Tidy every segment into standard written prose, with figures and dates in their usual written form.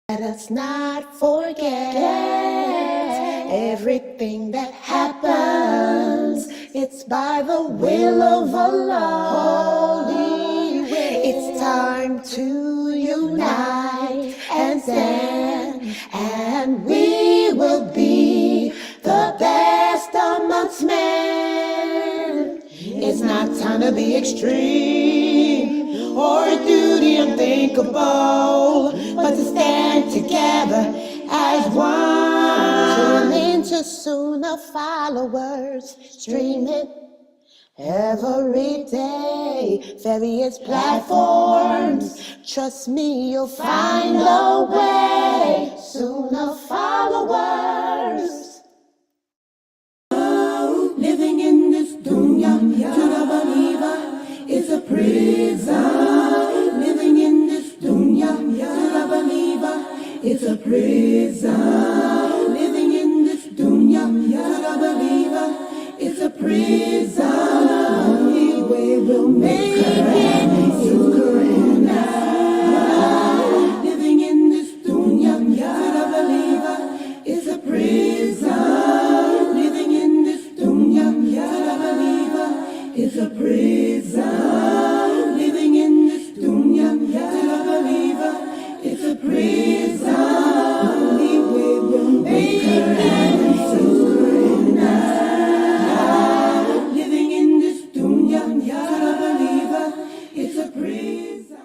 Let us not forget everything that happens. It's by the will of Allah. Holy will. It's time to unite and stand, and we will be the best amongst men. It's not time to be extreme or duty unthinkable, but to stand together as one. Tune into Sunnahfollowers, streaming every day, various platforms. Trust me, you'll find a way. Sunnahfollowers. Living in this dunya, to the believer, is a prison. Living in this dunya, to the believer, is a prison. Living in this dunya, to the believer, is a prison. Only way we'll make it is surrender. Living in this dunya, to the believer, is a prison. Living in this dunya, to the believer, is a prison. Living in this dunya, to the believer, is a prison. Only way we'll make it is surrender. Living in this dunya, to the believer, is a prison.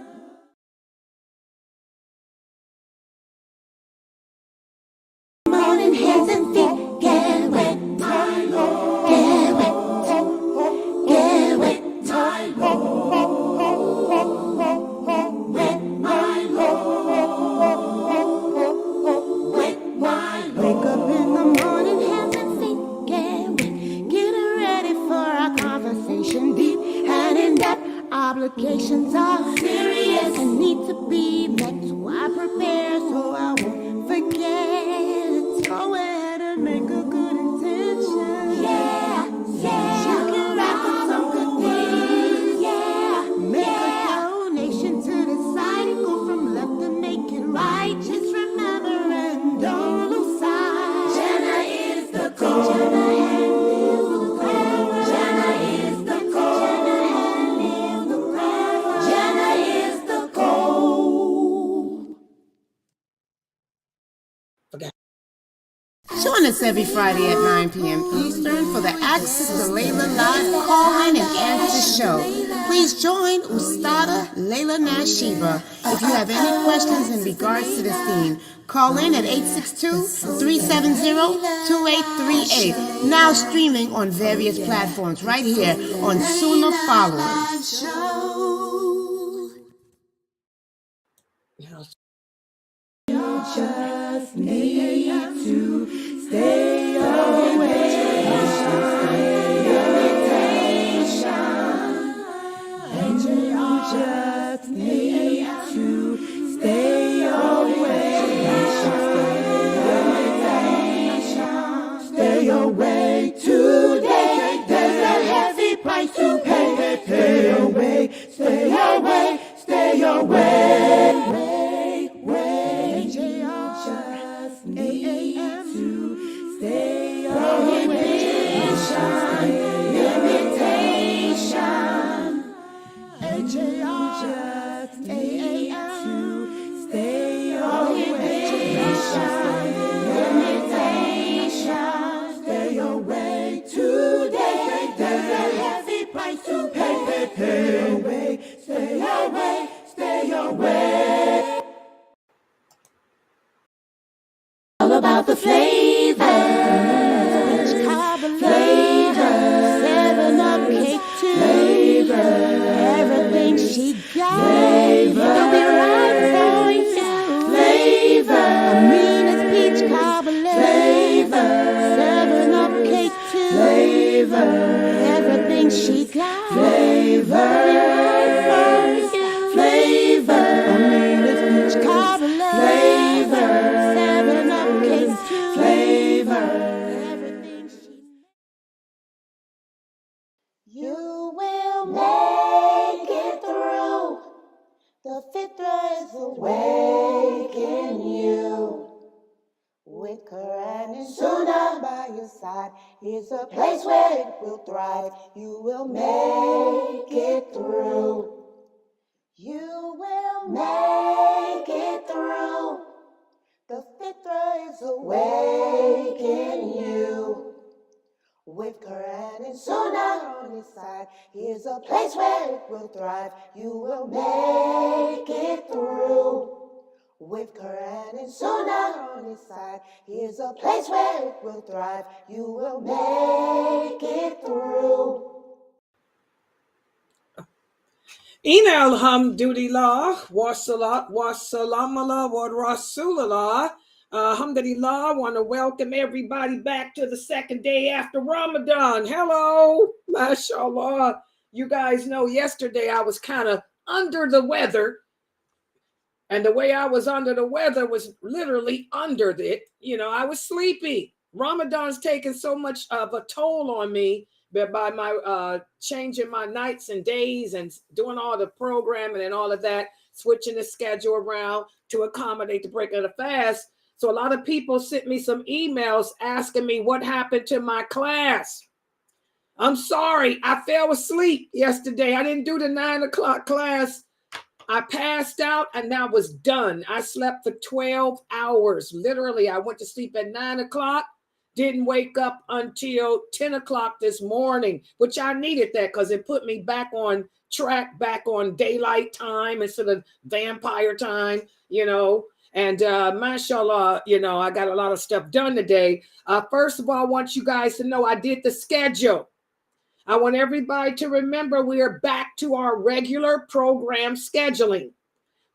Morning hands and feet get wet, get wet, get wet, wet, my Lord, wet, my Lord. Wake up in the morning, hands and feet get wet, getting ready for our conversation, deep and in depth. Obligations are serious and need to be met, so I prepare so I won't forget. Go ahead and make a good intention. Yeah, yeah. You can wrap up some good things. Yeah, make a donation to the side and go from left to make it right. Just remember and don't lose sight. Jannah is the goal. Jannah is the goal. Jannah is the goal. Join us every Friday at 9 p.m. Eastern for the Access to Layla Live Call-In and Answer Show. Please join Ustada lailanasheeba. If you have any questions in regards to this theme, call in at 862-370-2838. Now streaming on various platforms right here on Sunnahfollowers. You just need to stay away. And you just need to stay away. Stay away today. There's a heavy price to pay. Stay away, stay away, stay away. All about the flavor. Flavor. 7-Up cake too. Flavor. Everything she got. Flavor. It'll be right for you. Flavor. Amina's peach cobbler. Flavor. 7-Up cake too. Flavor. Everything she got. Flavor. It'll be right for you. Flavor. Amina's peach cobbler. Flavor. 7-Up cake too. Flavor. Everything she. You will make it through. The fitra is awakening. you. With Quran and Sunnah by your side, is a place where it will thrive. You will make it through. You will make it through. The fitra is awake in you. With Quran and Sunnah on his side, here's a place where it will thrive. You will make it through. With Quran and Sunnah on his side, here's a place where it will thrive. You will make it through. Ina alhamdulillah, wa salat, wa salamallah, wa rasulallah. Alhamdulillah, I want to welcome everybody back to the second day after Ramadan. Hello, mashallah. You guys know yesterday I was kind of under the weather. And the way I was under the weather was literally under it. You know, I was sleepy. Ramadan's taken so much of a toll on me by my changing my nights and days and doing all the programming and all of that, switching the schedule around to accommodate the break of the fast. So a lot of people sent me some emails asking me what happened to my class. I'm sorry, I fell asleep yesterday. I didn't do the 9 o'clock class. I passed out and that was done. I slept for 12 hours. Literally, I went to sleep at 9 o'clock, didn't wake up until 10 o'clock this morning, which I needed that because it put me back on track, back on daylight time instead of vampire time, you know. And mashallah, you know, I got a lot of stuff done today. First of all, I want you guys to know I did the schedule. I want everybody to remember we are back to our regular program scheduling.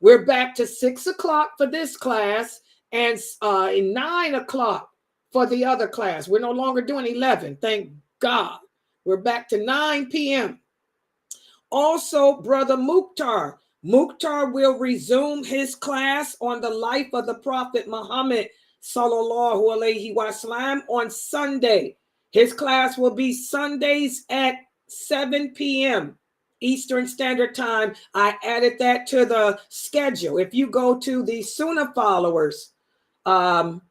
We're back to 6 o'clock for this class and 9 o'clock for the other class. We're no longer doing 11, thank God. We're back to 9 p.m. Also, Brother Mukhtar will resume his class on the life of the Prophet Muhammad, sallallahu alaihi wasallam, on Sunday. His class will be Sundays at 7 p.m. Eastern Standard Time. I added that to the schedule. If you go to the Sunnah Followers, the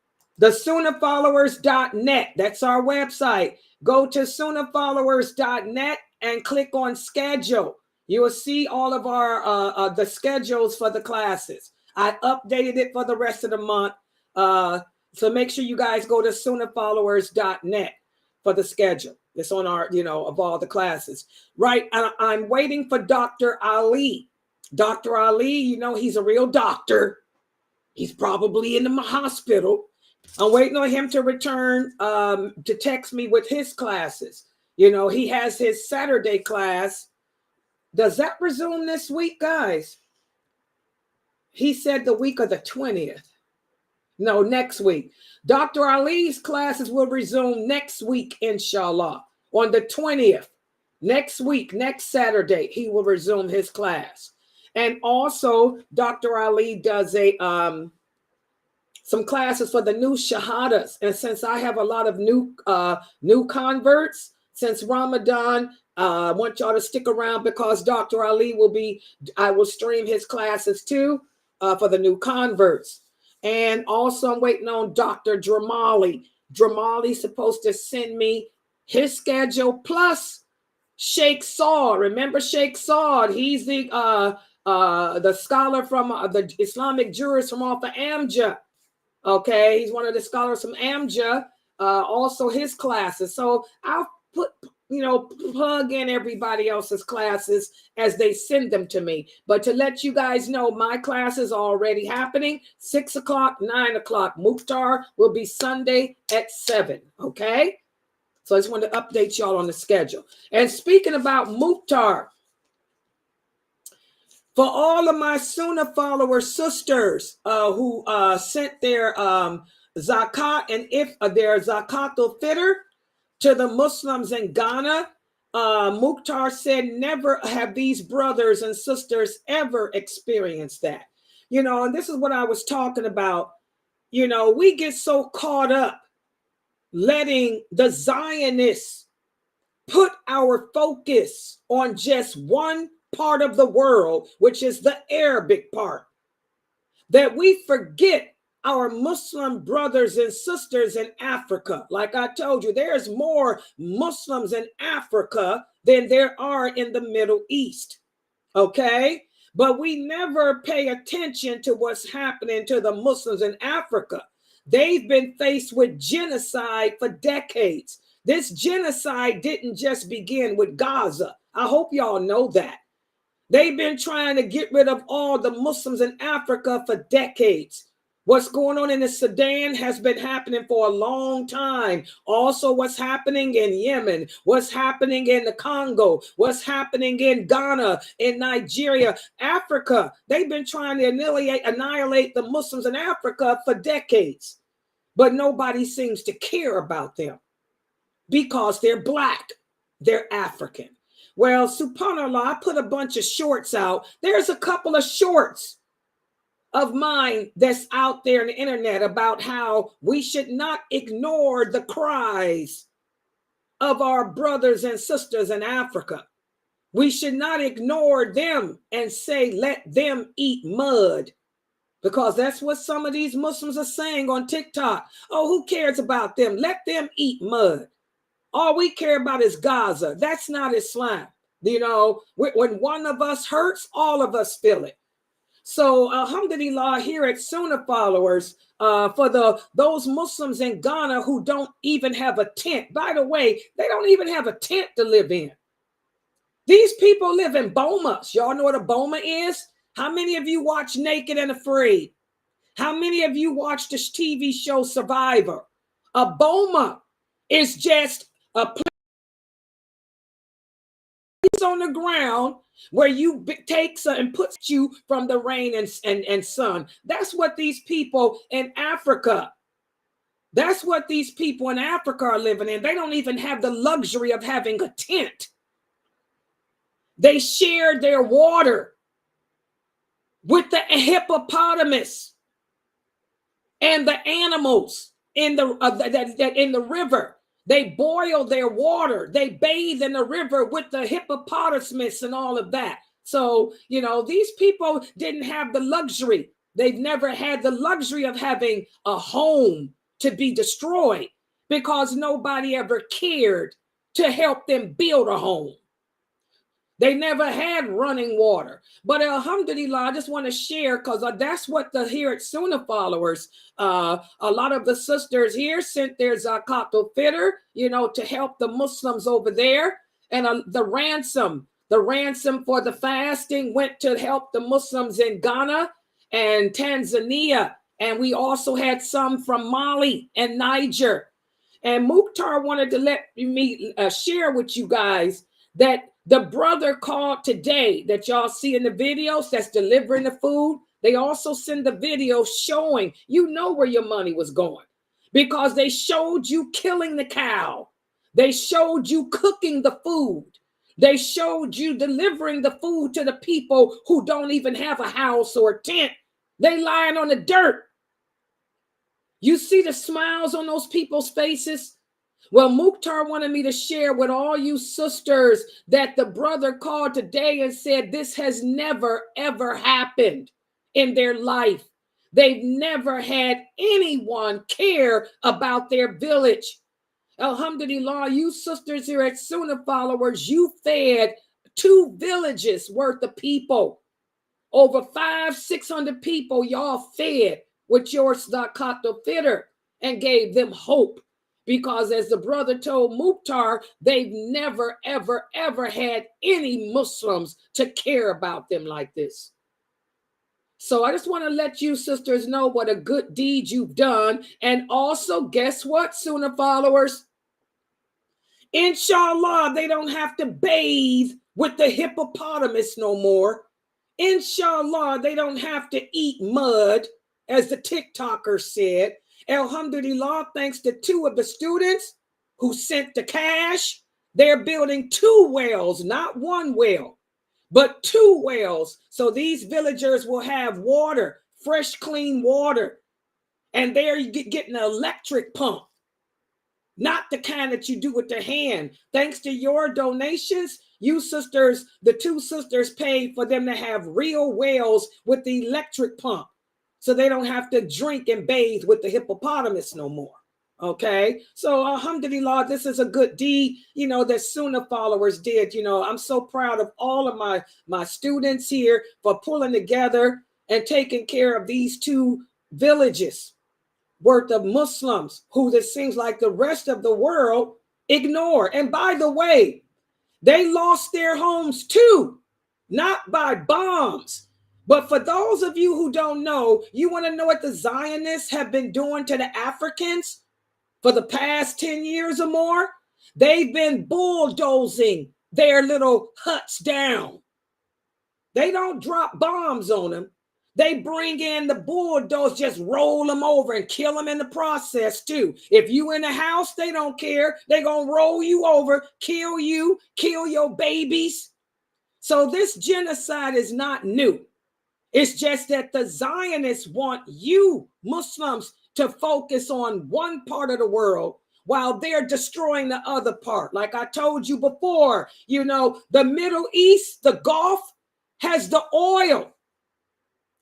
Sunnahfollowers.net, that's our website. Go to Sunnahfollowers.net and click on schedule. You will see all of our the schedules for the classes. I updated it for the rest of the month. So make sure you guys go to Sunnahfollowers.net for the schedule. It's on our, you know, of all the classes. Right. I'm waiting for Dr. Ali. Dr. Ali, you know, he's a real doctor. He's probably in the hospital. I'm waiting on him to return to text me with his classes. You know, he has his Saturday class. Does that resume this week, guys? He said the week of the 20th. No, next week. Dr. Ali's classes will resume next week, inshallah, on the 20th. Next week, next Saturday, he will resume his class. And also, Dr. Ali does some classes for the new shahadas. And since I have a lot of new converts since Ramadan, I want y'all to stick around because Dr. Ali I will stream his classes too for the new converts. And also I'm waiting on Dr. Dramali. Dramali's supposed to send me his schedule plus Sheikh Saud. Remember Sheikh Saud? He's the scholar from the Islamic jurist from off of Amja. Okay, he's one of the scholars from Amja. Also his classes. So I'll plug in everybody else's classes as they send them to me. But to let you guys know, my classes are already happening. 6 o'clock, 9 o'clock. Mukhtar will be Sunday at 7. Okay. So I just wanted to update y'all on the schedule. And speaking about Mukhtar, for all of my Sunnah follower sisters who sent their zakat and their zakatul fitr to the Muslims in Ghana, Mukhtar said never have these brothers and sisters ever experienced that. You know, and this is what I was talking about. You know, we get so caught up letting the Zionists put our focus on just one part of the world, which is the Arabic part, that we forget our Muslim brothers and sisters in Africa. Like I told you, there's more Muslims in Africa than there are in the Middle East. Okay? But we never pay attention to what's happening to the Muslims in Africa. They've been faced with genocide for decades. This genocide didn't just begin with Gaza. I hope y'all know that. They've been trying to get rid of all the Muslims in Africa for decades. What's going on in the Sudan has been happening for a long time. Also, what's happening in Yemen, what's happening in the Congo, what's happening in Ghana, in Nigeria, Africa. They've been trying to annihilate the Muslims in Africa for decades. But nobody seems to care about them because they're Black, they're African. Well, subhanAllah, I put a bunch of shorts out. There's a couple of shorts of mine that's out there on the internet about how we should not ignore the cries of our brothers and sisters in Africa. We should not ignore them and say, let them eat mud, because that's what some of these Muslims are saying on TikTok. Oh, who cares about them? Let them eat mud. All we care about is Gaza. That's not Islam. You know, when one of us hurts, all of us feel it. So, alhamdulillah, here at Sunnah Followers, for those Muslims in Ghana who don't even have a tent. By the way, they don't even have a tent to live in. These people live in bomas. Y'all know what a boma is? How many of you watch Naked and Afraid? How many of you watch this TV show Survivor? A boma is just a place on the ground where you takes and puts you from the rain and sun. That's what these people in Africa, that's what these people in Africa are living in. They don't even have the luxury of having a tent. They share their water with the hippopotamus and the animals in the river. They boil their water. They bathe in the river with the hippopotamus and all of that. So, you know, these people didn't have the luxury. They've never had the luxury of having a home to be destroyed because nobody ever cared to help them build a home. They never had running water. But alhamdulillah, I just want to share because that's what here at Sunnah Followers, a lot of the sisters here sent their zakat al-fitr, you know, to help the Muslims over there. And the ransom for the fasting went to help the Muslims in Ghana and Tanzania. And we also had some from Mali and Niger. And Mukhtar wanted to let me share with you guys that the brother called today that y'all see in the videos that's delivering the food. They also send the video showing, you know, where your money was going because they showed you killing the cow. They showed you cooking the food. They showed you delivering the food to the people who don't even have a house or a tent. They lying on the dirt. You see the smiles on those people's faces? Well, Mukhtar wanted me to share with all you sisters that the brother called today and said this has never, ever happened in their life. They've never had anyone care about their village. Alhamdulillah, you sisters here at Sunnah Followers, you fed 2 villages worth of people. Over 500-600 people y'all fed with your zakat al-fitr and gave them hope. Because as the brother told Mukhtar, they've never, ever, ever had any Muslims to care about them like this. So I just want to let you sisters know what a good deed you've done. And also, guess what, Sunnah Followers? Inshallah, they don't have to bathe with the hippopotamus no more. Inshallah, they don't have to eat mud, as the TikToker said. Alhamdulillah, thanks to 2 of the students who sent the cash, they're building 2 wells, not 1 well, but 2 wells. So these villagers will have water, fresh, clean water. And they're getting an electric pump, not the kind that you do with the hand. Thanks to your donations, you sisters, the 2 sisters paid for them to have real wells with the electric pump. so they don't have to drink and bathe with the hippopotamus no more. Okay, so alhamdulillah, this is a good deed, that Sunnah followers did. I'm so proud of all of my students here for pulling together and taking care of these 2 villages worth of Muslims who it seems like the rest of the world ignore. And by the way, they lost their homes too, not by bombs. But for those of you who don't know, you want to know what the Zionists have been doing to the Africans for the past 10 years or more? They've been bulldozing their little huts down. They don't drop bombs on them. They bring in the bulldoze, just roll them over and kill them in the process too. If you in the house, they don't care. They're going to roll you over, kill you, kill your babies. So this genocide is not new. It's just that the Zionists want you Muslims to focus on one part of the world while they're destroying the other part. Like I told you before, the Middle East, the Gulf has the oil.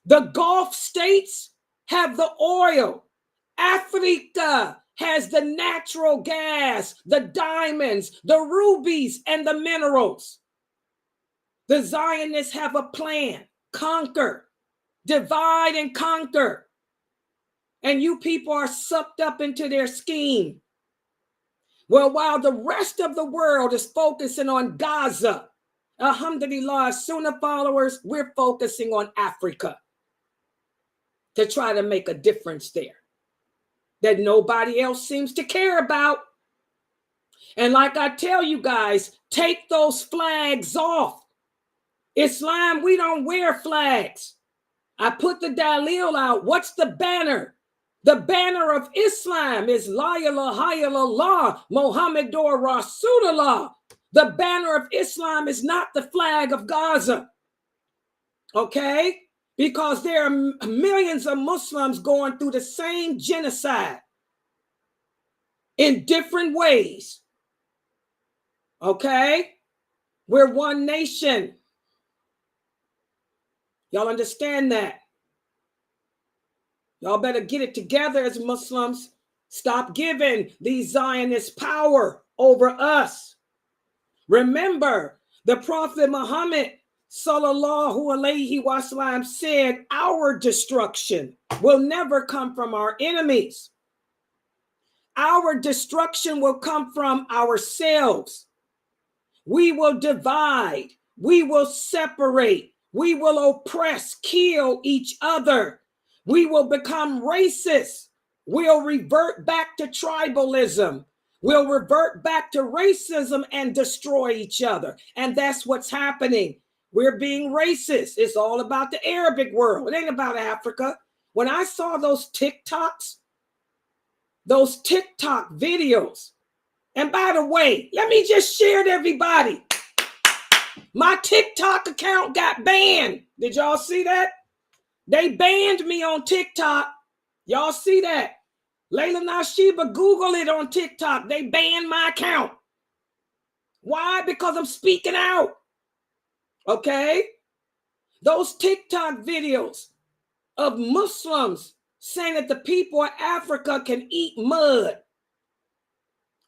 The Gulf states have the oil. Africa has the natural gas, the diamonds, the rubies, and the minerals. The Zionists have a plan. Conquer, divide and conquer. And you people are sucked up into their scheme. Well, while the rest of the world is focusing on Gaza, alhamdulillah, Sunnah followers, we're focusing on Africa to try to make a difference there that nobody else seems to care about. And like I tell you guys, take those flags off. Islam, we don't wear flags. I put the dalil out. What's the banner? The banner of Islam is La ilaha illallah Muhammadur Rasulullah. The banner of Islam is not the flag of Gaza. Okay? Because there are millions of Muslims going through the same genocide in different ways. Okay? We're one nation. Y'all understand that? Y'all better get it together as Muslims. Stop giving these Zionists power over us. Remember, the Prophet Muhammad sallallahu alaihi wasallam said our destruction will never come from our enemies. Our destruction will come from ourselves. We will divide. We will separate. We will oppress, kill each other. We will become racist. We'll revert back to tribalism. We'll revert back to racism and destroy each other. And that's what's happening. We're being racist. It's all about the Arabic world. It ain't about Africa. When I saw those TikTok videos, and by the way, let me just share it, everybody. My TikTok account got banned. Did y'all see that? They banned me on TikTok. Y'all see that? Lailanasheeba, Google it on TikTok. They banned my account. Why? Because I'm speaking out. Okay? Those TikTok videos of Muslims saying that the people of Africa can eat mud.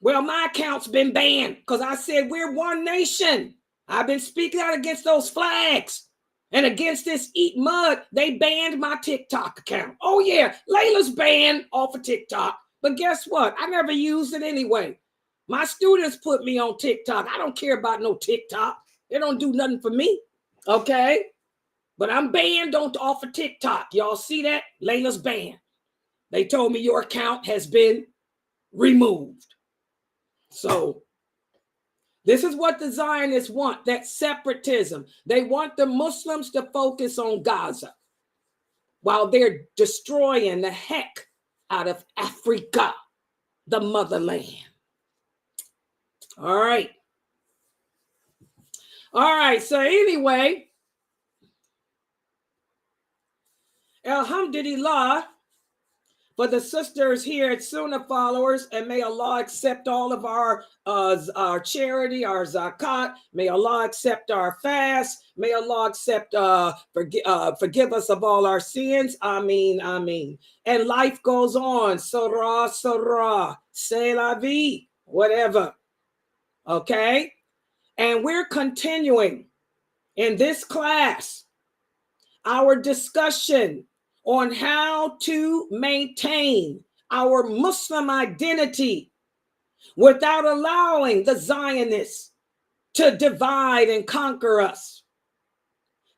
Well, my account's been banned because I said we're one nation. I've been speaking out against those flags and against this eat mud. They banned my TikTok account. Oh yeah, Layla's banned off of TikTok. But guess what? I never used it anyway. My students put me on TikTok. I don't care about no TikTok. They don't do nothing for me. Okay? But I'm banned off of TikTok. Y'all see that? Layla's banned. They told me your account has been removed. So this is what the Zionists want, that separatism. They want the Muslims to focus on Gaza while they're destroying the heck out of Africa, the motherland. All right. All right. So anyway, alhamdulillah, For the sisters here at Sunnah Followers, and may Allah accept all of our charity, our zakat. May Allah accept our fast. May Allah accept, forgive us of all our sins. Ameen, ameen. And life goes on. Surah, surah, c'est la vie, whatever. Okay? And we're continuing in this class our discussion on how to maintain our Muslim identity without allowing the Zionists to divide and conquer us.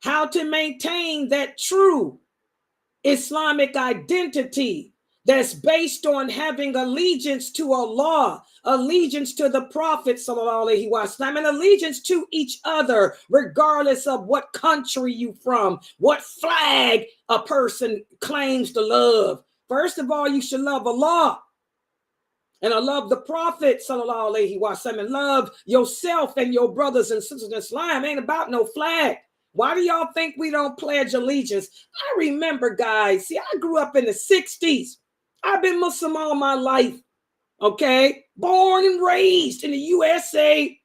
How to maintain that true Islamic identity that's based on having allegiance to Allah, allegiance to the Prophet, sallallahu alaihi wasallam, and allegiance to each other, regardless of what country you from, what flag a person claims to love. First of all, you should love Allah, and I love the Prophet, sallallahu alaihi wasallam, and love yourself and your brothers and sisters in Islam. Ain't about no flag. Why do y'all think we don't pledge allegiance? I remember, guys, see, I grew up in the 60s. I've been Muslim all my life, okay? Born and raised in the USA.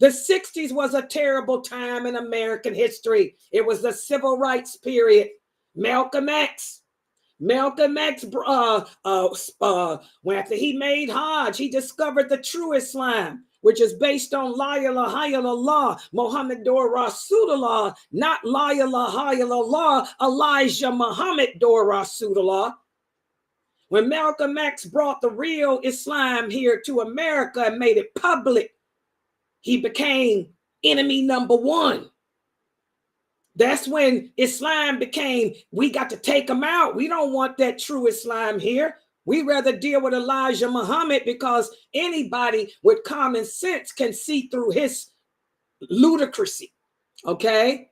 The 60s was a terrible time in American history. It was the civil rights period. Malcolm X, when after he made Hajj, he discovered the true Islam, which is based on La ilaha illallah, Muhammadur Rasulullah, not La ilaha illallah, Elijah Muhammadur Rasulullah. When Malcolm X brought the real Islam here to America and made it public, he became enemy number one. That's when Islam became, we got to take them out. We don't want that true Islam here. We'd rather deal with Elijah Muhammad because anybody with common sense can see through his ludicrousy, okay?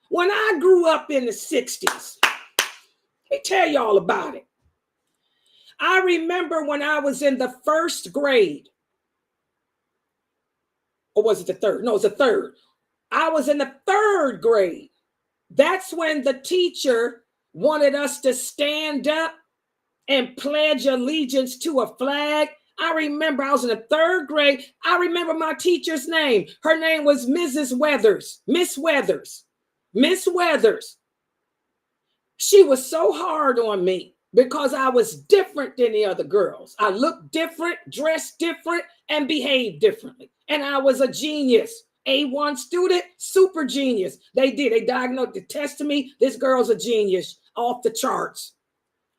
When I grew up in the 60s, let me tell y'all about it. I remember when I was in the first grade, or was it the third? No, it was the third. I was in the third grade. That's when the teacher wanted us to stand up and pledge allegiance to a flag. I remember I was in the third grade. I remember my teacher's name. Her name was Mrs. Weathers, Miss Weathers, Miss Weathers. She was so hard on me because I was different than the other girls. I looked different, dressed different, and behaved differently. And I was a genius. A1 student, super genius. They diagnosed, they tested me. This girl's a genius, off the charts.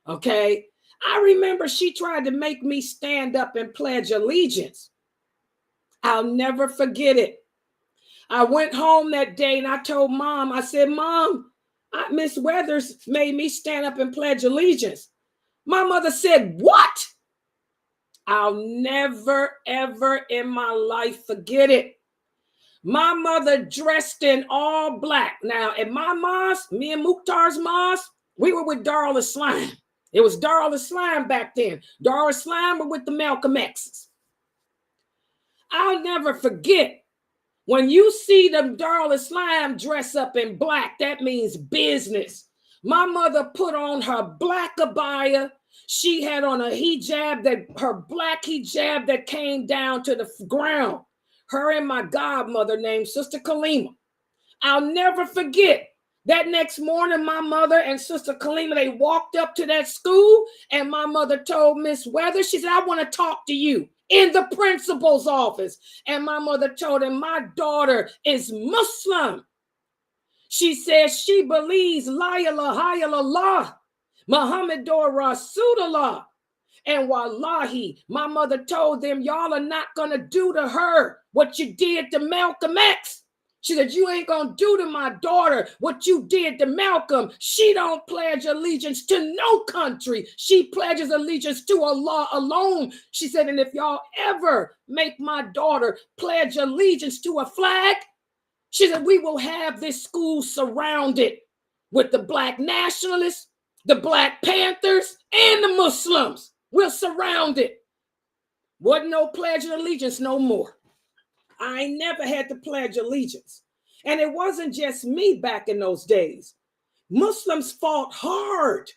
Okay. I remember she tried to make me stand up and pledge allegiance. I'll never forget it. I went home that day and I told Mom, I said, Mom, Miss Weathers made me stand up and pledge allegiance. My mother said, what? I'll never, ever in my life forget it. My mother dressed in all black. Now, at my mosque, me and Mukhtar's mosque, we were with Darul Islam. It was Darul Islam back then. Darul Islam were with the Malcolm X's. I'll never forget. When you see them Darul Islam dress up in black, that means business. My mother put on her black abaya. She had on a hijab, her black hijab that came down to the ground. Her and my godmother named Sister Kalima. I'll never forget. That next morning, my mother and Sister Kalima, they walked up to that school, and my mother told Miss Weathers, she said, I want to talk to you in the principal's office. And my mother told him, my daughter is Muslim. She says she believes La ilaha illallah, Muhammadur Rasulullah. And wallahi, my mother told them, y'all are not going to do to her what you did to Malcolm X. She said, you ain't going to do to my daughter what you did to Malcolm. She don't pledge allegiance to no country. She pledges allegiance to Allah alone. She said, and if y'all ever make my daughter pledge allegiance to a flag, she said, we will have this school surrounded with the black nationalists, the Black Panthers, and the Muslims. We'll surround it. Wasn't no pledge of allegiance no more. I never had to pledge allegiance. And it wasn't just me back in those days. Muslims fought hard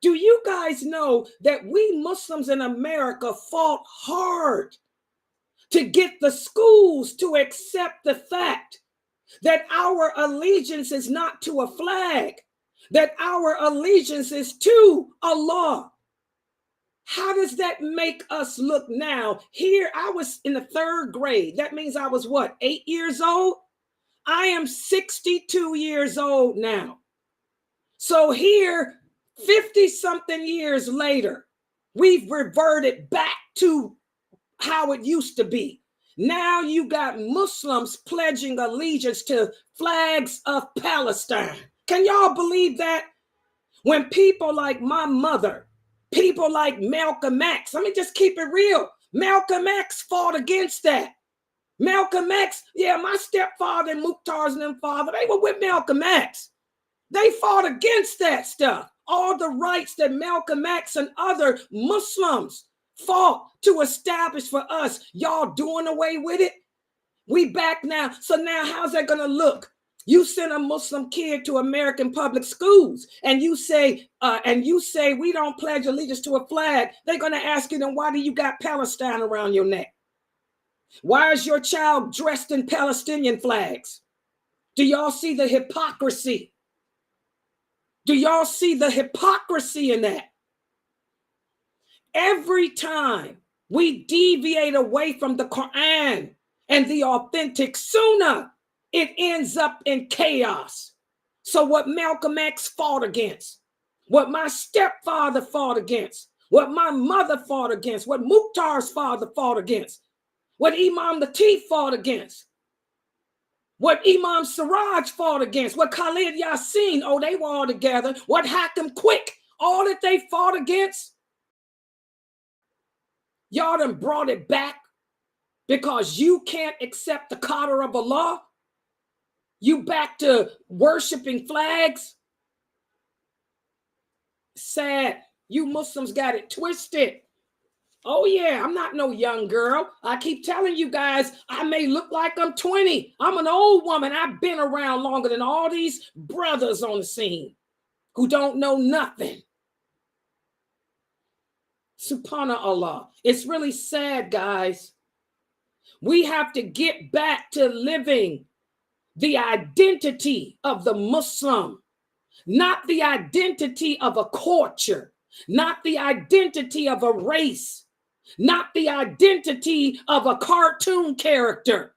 Do you guys know that we Muslims in America fought hard to get the schools to accept the fact that our allegiance is not to a flag, that our allegiance is to Allah? How does that make us look now? Here, I was in the 3rd grade. That means I was what, 8 years old? I am 62 years old now. So here, 50 something years later, we've reverted back to how it used to be. Now you got Muslims pledging allegiance to flags of Palestine. Can y'all believe that? When people like my mother, people like Malcolm X, let me just keep it real. Malcolm X fought against that. Malcolm X, yeah, my stepfather and Mukhtar's and them father, they were with Malcolm X. They fought against that stuff. All the rights that Malcolm X and other Muslims fought to establish for us, y'all doing away with it. We back now. So now how's that going to look? You send a Muslim kid to American public schools and you say we don't pledge allegiance to a flag. They're going to ask you, then why do you got Palestine around your neck? Why is your child dressed in Palestinian flags? Do y'all see the hypocrisy? Do y'all see the hypocrisy in that? Every time we deviate away from the Quran and the authentic Sunnah, it ends up in chaos. So what Malcolm X fought against, what my stepfather fought against, what my mother fought against, what Mukhtar's father fought against, what Imam Latif fought against, what Imam Siraj fought against, what Khalid Yassin, oh, they were all together, what Hakim Quick, all that they fought against, y'all done brought it back because you can't accept the qadr of Allah. You back to worshiping flags. Sad. You Muslims got it twisted. Oh yeah, I'm not no young girl. I keep telling you guys, I may look like I'm 20. I'm an old woman. I've been around longer than all these brothers on the scene who don't know nothing. Subhanallah. It's really sad, guys. We have to get back to living the identity of the Muslim, not the identity of a culture, not the identity of a race, not the identity of a cartoon character.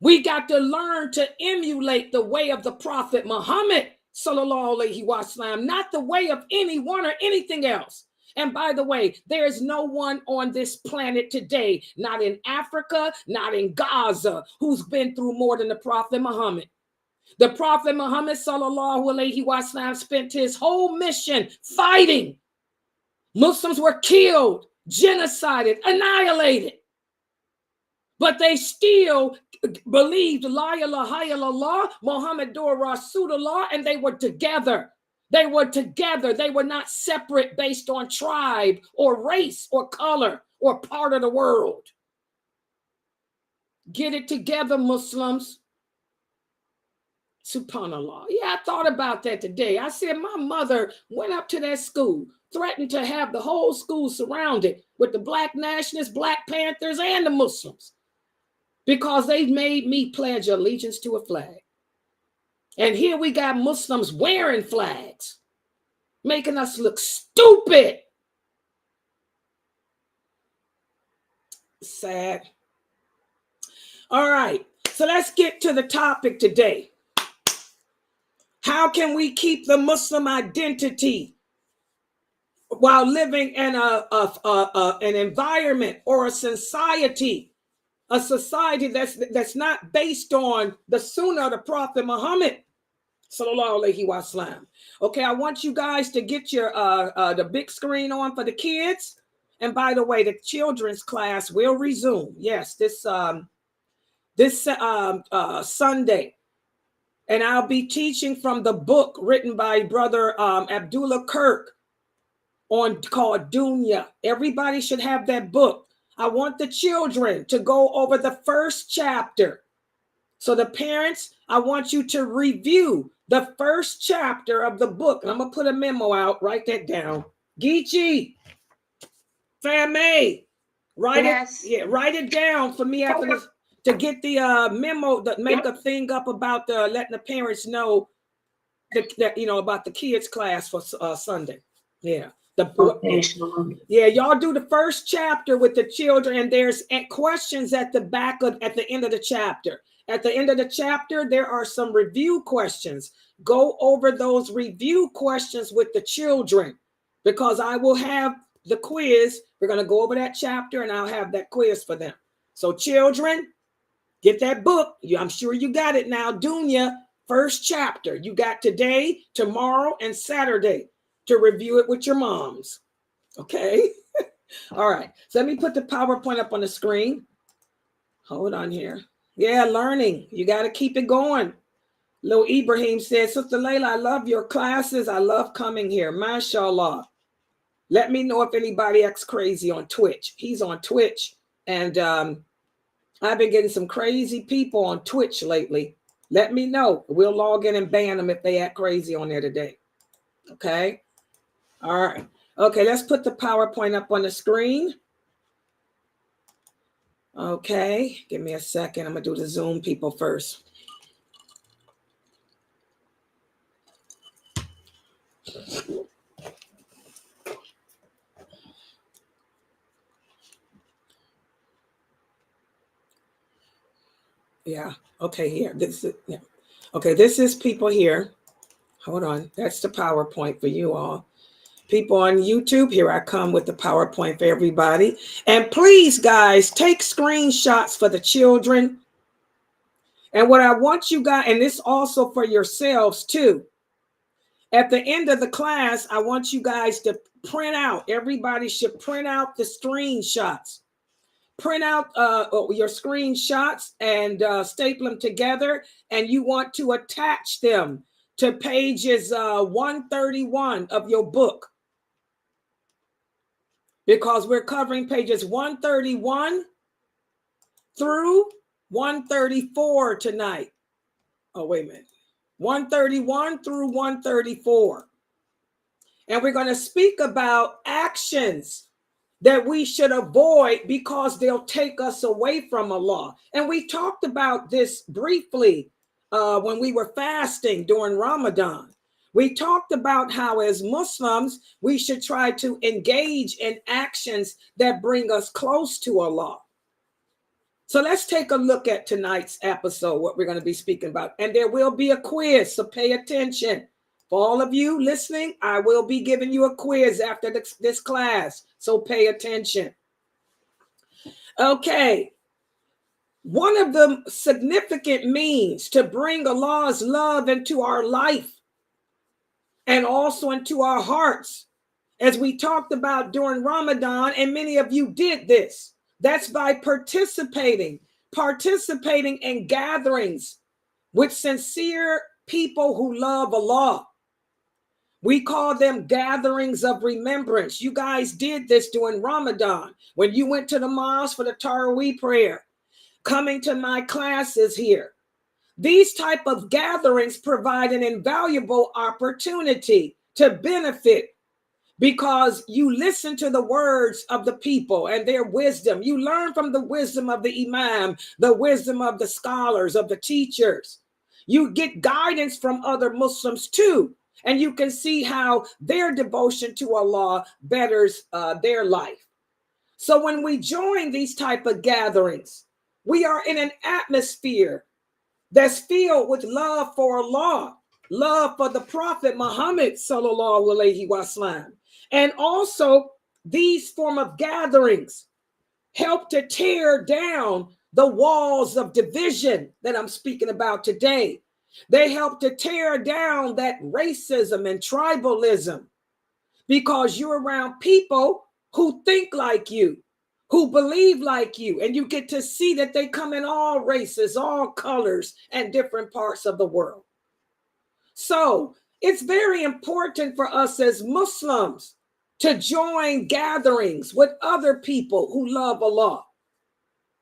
We got to learn to emulate the way of the Prophet Muhammad, sallallahu alaihi wasallam, not the way of anyone or anything else. And by the way, there is no one on this planet today, not in Africa, not in Gaza, who's been through more than the Prophet Muhammad. The Prophet Muhammad sallallahu alaihi wasallam spent his whole mission fighting. Muslims were killed, genocided, annihilated. But they still believed La ilaha illallah, Muhammadur Rasulullah, and they were together. They were together. They were not separate based on tribe or race or color or part of the world. Get it together, Muslims. Subhanallah. Yeah, I thought about that today. I said my mother went up to that school, threatened to have the whole school surrounded with the Black Nationalists, Black Panthers, and the Muslims because they made me pledge allegiance to a flag. And here we got Muslims wearing flags, making us look stupid. Sad. All right, so let's get to the topic today. How can we keep the Muslim identity while living in an environment or a society that's not based on the Sunnah of the Prophet Muhammad, sallallahu alaihi wasallam? Okay, I want you guys to get your the big screen on for the kids. And by the way, the children's class will resume. Yes, this Sunday. And I'll be teaching from the book written by Brother Abdullah Kirk called Dunya. Everybody should have that book. I want the children to go over the first chapter. So the parents, I want you to review the first chapter of the book. And I'm going to put a memo out. Write that down. Geechee, Famay, write it down for me after this to get the memo, that make a thing up about letting the parents know that about the kids class for Sunday. Yeah. Yeah, y'all do the first chapter with the children, and there's questions at the end of the chapter. At the end of the chapter, there are some review questions. Go over those review questions with the children, because I will have the quiz. We're going to go over that chapter, and I'll have that quiz for them. So children, get that book. I'm sure you got it now. Dunya, first chapter. You got today, tomorrow, and Saturday to review it with your moms. Okay. All right. So let me put the PowerPoint up on the screen. Hold on here. Yeah, learning. You got to keep it going. Lil Ibrahim says, Sister Layla, I love your classes. I love coming here. MashaAllah. Let me know if anybody acts crazy on Twitch. He's on Twitch. And I've been getting some crazy people on Twitch lately. Let me know. We'll log in and ban them if they act crazy on there today. Okay. All right. Okay, let's put the PowerPoint up on the screen. Okay, give me a second. I'm going to do the Zoom people first. Yeah. Okay, here. Okay, this is people here. Hold on. That's the PowerPoint for you all. People on YouTube, here I come with the PowerPoint for everybody. And please, guys, take screenshots for the children. And what I want you guys, and this also for yourselves too. At the end of the class, I want you guys to print out. Everybody should print out the screenshots. Print out your screenshots and staple them together. And you want to attach them to pages 131 of your book. Because we're covering pages 131 through 134 tonight. Oh, wait a minute. 131 through 134. And we're going to speak about actions that we should avoid because they'll take us away from Allah. And we talked about this briefly when we were fasting during Ramadan. We talked about how as Muslims, we should try to engage in actions that bring us close to Allah. So let's take a look at tonight's episode, what we're going to be speaking about. And there will be a quiz, so pay attention. For all of you listening, I will be giving you a quiz after this class, so pay attention. Okay. One of the significant means to bring Allah's love into our life and also into our hearts, as we talked about during Ramadan, and many of you did this. That's by participating in gatherings with sincere people who love Allah. We call them gatherings of remembrance. You guys did this during Ramadan when you went to the mosque for the Taraweeh prayer, coming to my classes here. These type of gatherings provide an invaluable opportunity to benefit because you listen to the words of the people and their wisdom. You learn from the wisdom of the imam, the wisdom of the scholars, of the teachers. You get guidance from other Muslims too, and you can see how their devotion to Allah betters their life. So when we join these type of gatherings, we are in an atmosphere that's filled with love for Allah, love for the Prophet Muhammad sallallahu alaihi wasallam. And also these form of gatherings help to tear down the walls of division that I'm speaking about today. They help to tear down that racism and tribalism because you're around people who think like you, who believe like you, and you get to see that they come in all races, all colors, and different parts of the world. So it's very important for us as Muslims to join gatherings with other people who love Allah,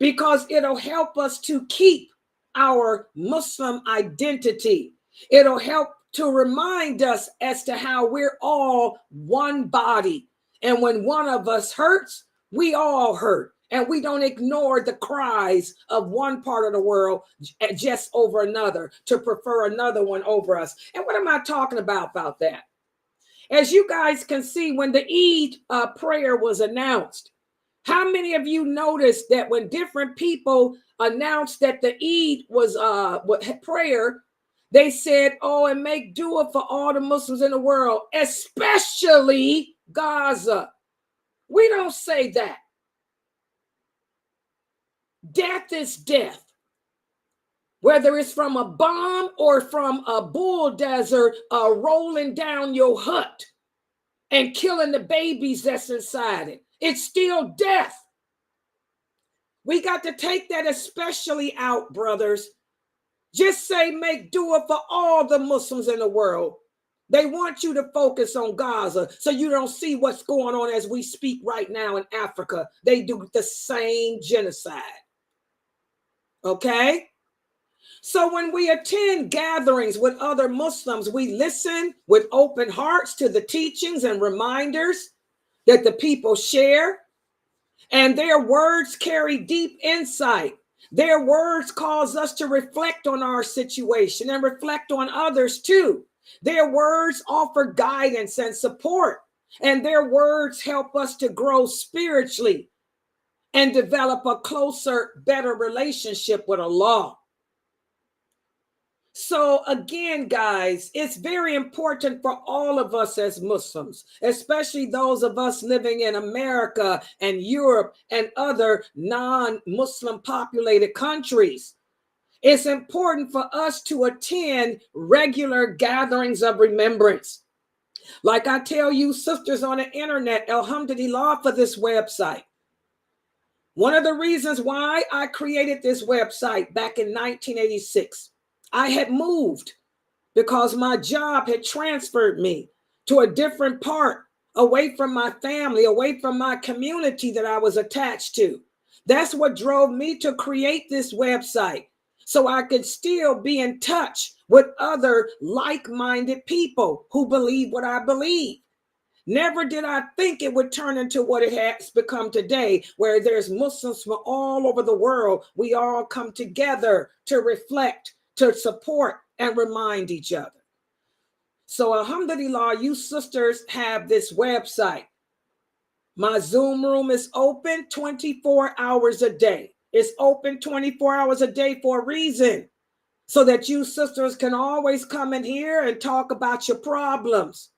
because it'll help us to keep our Muslim identity. It'll help to remind us as to how we're all one body. And when one of us hurts, we all hurt. And we don't ignore the cries of one part of the world just over another, to prefer another one over us. And what am I talking about that? As you guys can see, when the Eid prayer was announced, how many of you noticed that when different people announced that the Eid was prayer, they said, oh, and make dua for all the Muslims in the world, especially Gaza. We don't say that. Death is death. Whether it's from a bomb or from a bulldozer rolling down your hut and killing the babies that's inside it, it's still death. We got to take that especially out, brothers. Just say make dua for all the Muslims in the world. They want you to focus on Gaza so you don't see what's going on as we speak right now in Africa. They do the same genocide. Okay? So when we attend gatherings with other Muslims, we listen with open hearts to the teachings and reminders that the people share. And their words carry deep insight. Their words cause us to reflect on our situation and reflect on others too. Their words offer guidance and support. And their words help us to grow spiritually and develop a closer, better relationship with Allah. So again, guys, it's very important for all of us as Muslims, especially those of us living in America and Europe and other non-Muslim populated countries. It's important for us to attend regular gatherings of remembrance. Like I tell you sisters on the internet, alhamdulillah, for this website. One of the reasons why I created this website back in 1986, I had moved because my job had transferred me to a different part, away from my family, away from my community that I was attached to. That's what drove me to create this website, so I could still be in touch with other like-minded people who believe what I believe. Never did I think it would turn into what it has become today, where there's Muslims from all over the world. We all come together to reflect, to support, and remind each other. So alhamdulillah, you sisters have this website. My Zoom room is open 24 hours a day. It's open 24 hours a day for a reason, so that you sisters can always come in here and talk about your problems,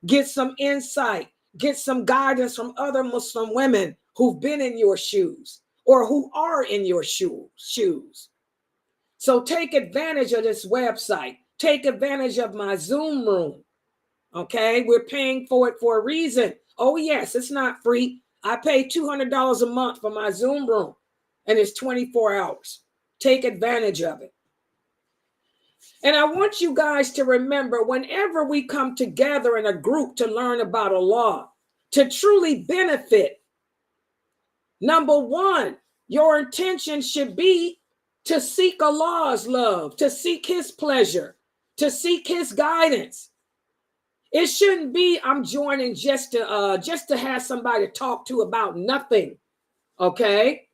get some insight, get some guidance from other Muslim women who've been in your shoes or who are in your shoes. So take advantage of this website. Take advantage of my Zoom room. Okay, we're paying for it for a reason. Oh yes, it's not free. I pay $200 a month for my Zoom room, and it's 24 hours. Take advantage of it. And I want you guys to remember, whenever we come together in a group to learn about Allah, to truly benefit, number one, your intention should be to seek Allah's love, to seek his pleasure, to seek his guidance. It shouldn't be I'm joining just to have somebody to talk to about nothing, okay?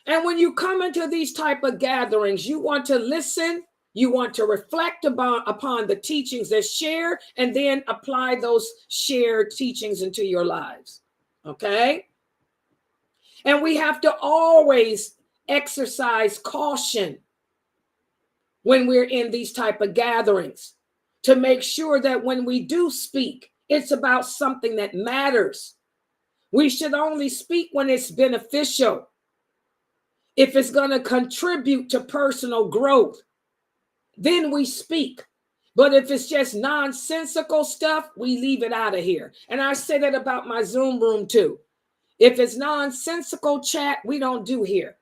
And when you come into these type of gatherings, you want to listen, you want to reflect upon the teachings that's shared, and then apply those shared teachings into your lives, okay? And we have to always exercise caution when we're in these type of gatherings, to make sure that when we do speak, it's about something that matters. We should only speak when it's beneficial, if it's going to contribute to personal growth, then we speak. But if it's just nonsensical stuff, we leave it out of here. And I say that about my Zoom room too. If it's nonsensical chat, we don't do here.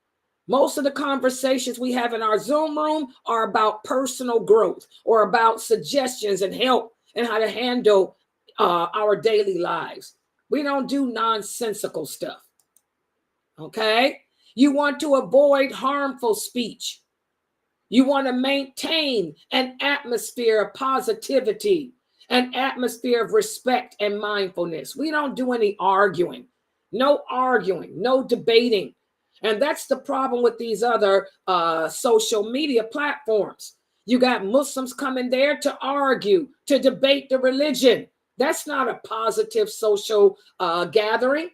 Most of the conversations we have in our Zoom room are about personal growth or about suggestions and help and how to handle our daily lives. We don't do nonsensical stuff. Okay? You want to avoid harmful speech. You want to maintain an atmosphere of positivity, an atmosphere of respect and mindfulness. We don't do any arguing, no debating. And that's the problem with these other social media platforms. You got Muslims coming there to argue, to debate the religion. That's not a positive social gathering.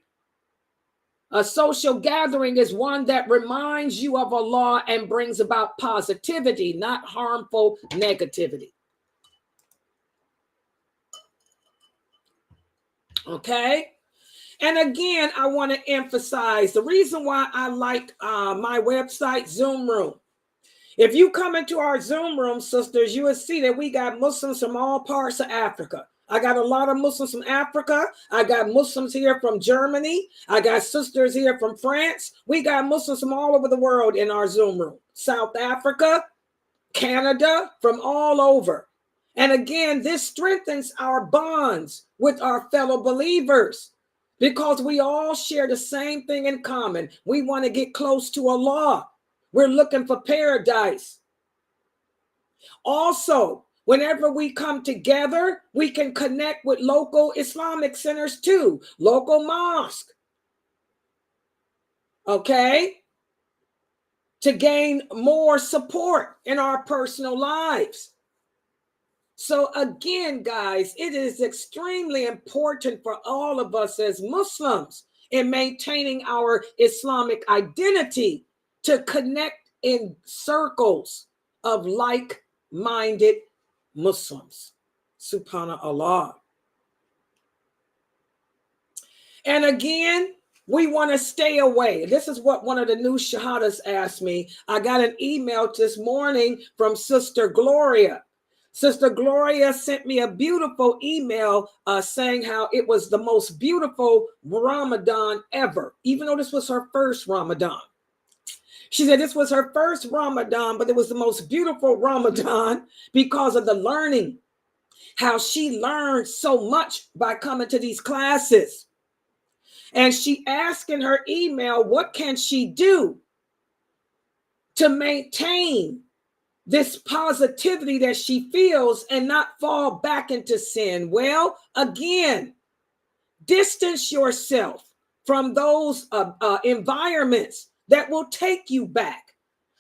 A social gathering is one that reminds you of Allah and brings about positivity, not harmful negativity. Okay? And again, I want to emphasize the reason why I like my website, Zoom Room. If you come into our Zoom room, sisters, you will see that we got Muslims from all parts of Africa. I got a lot of Muslims from Africa. I got Muslims here from Germany. I got sisters here from France. We got Muslims from all over the world in our Zoom room. South Africa, Canada, from all over. And again, this strengthens our bonds with our fellow believers because we all share the same thing in common. We want to get close to Allah. We're looking for paradise. Also, whenever we come together, we can connect with local Islamic centers too, local mosque. Okay? To gain more support in our personal lives. So again, guys, it is extremely important for all of us as Muslims in maintaining our Islamic identity to connect in circles of like-minded Muslims. Subhanallah. And again, we want to stay away. This is what one of the new shahadas asked me. I got an email this morning from Sister Gloria. Sister Gloria sent me a beautiful email saying how it was the most beautiful Ramadan ever, even though this was her first Ramadan. She said this was her first Ramadan, but it was the most beautiful Ramadan because of the learning, how she learned so much by coming to these classes. And she asked in her email, what can she do to maintain this positivity that she feels and not fall back into sin? Well, again, distance yourself from those environments that will take you back.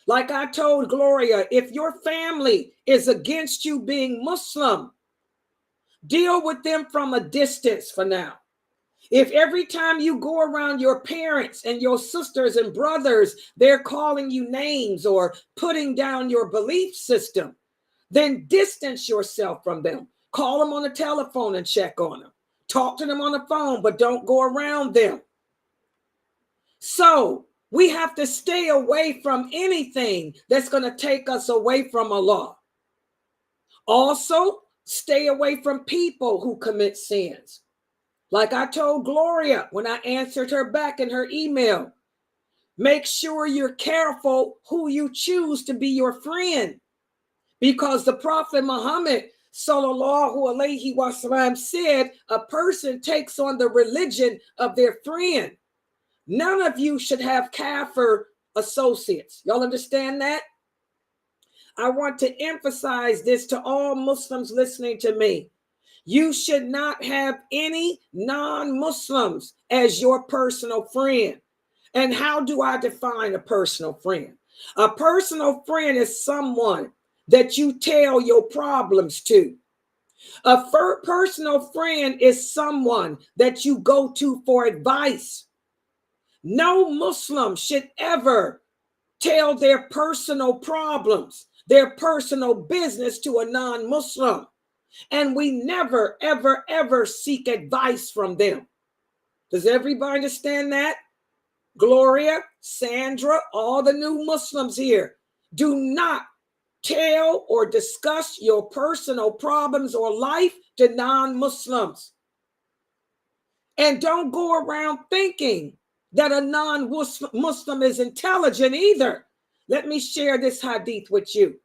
Like I told Gloria, if your family is against you being Muslim, deal with them from a distance for now. If every time you go around your parents and your sisters and brothers, they're calling you names or putting down your belief system, then distance yourself from them. Call them on the telephone and check on them. Talk to them on the phone, but don't go around them. So we have to stay away from anything that's going to take us away from Allah. Also, stay away from people who commit sins. Like I told Gloria when I answered her back in her email, make sure you're careful who you choose to be your friend. Because the Prophet Muhammad sallallahu alaihi wasallam said a person takes on the religion of their friend. None of you should have kafir associates. Y'all understand that? I want to emphasize this to all Muslims listening to me. You should not have any non-Muslims as your personal friend. And how do I define a personal friend? A personal friend is someone that you tell your problems to. A personal friend is someone that you go to for advice. No Muslim should ever tell their personal problems, their personal business to a non-Muslim. And we never, ever, ever seek advice from them. Does everybody understand that? Gloria, Sandra, all the new Muslims here, do not tell or discuss your personal problems or life to non-Muslims. And don't go around thinking that a non-Muslim is intelligent either. Let me share this hadith with you.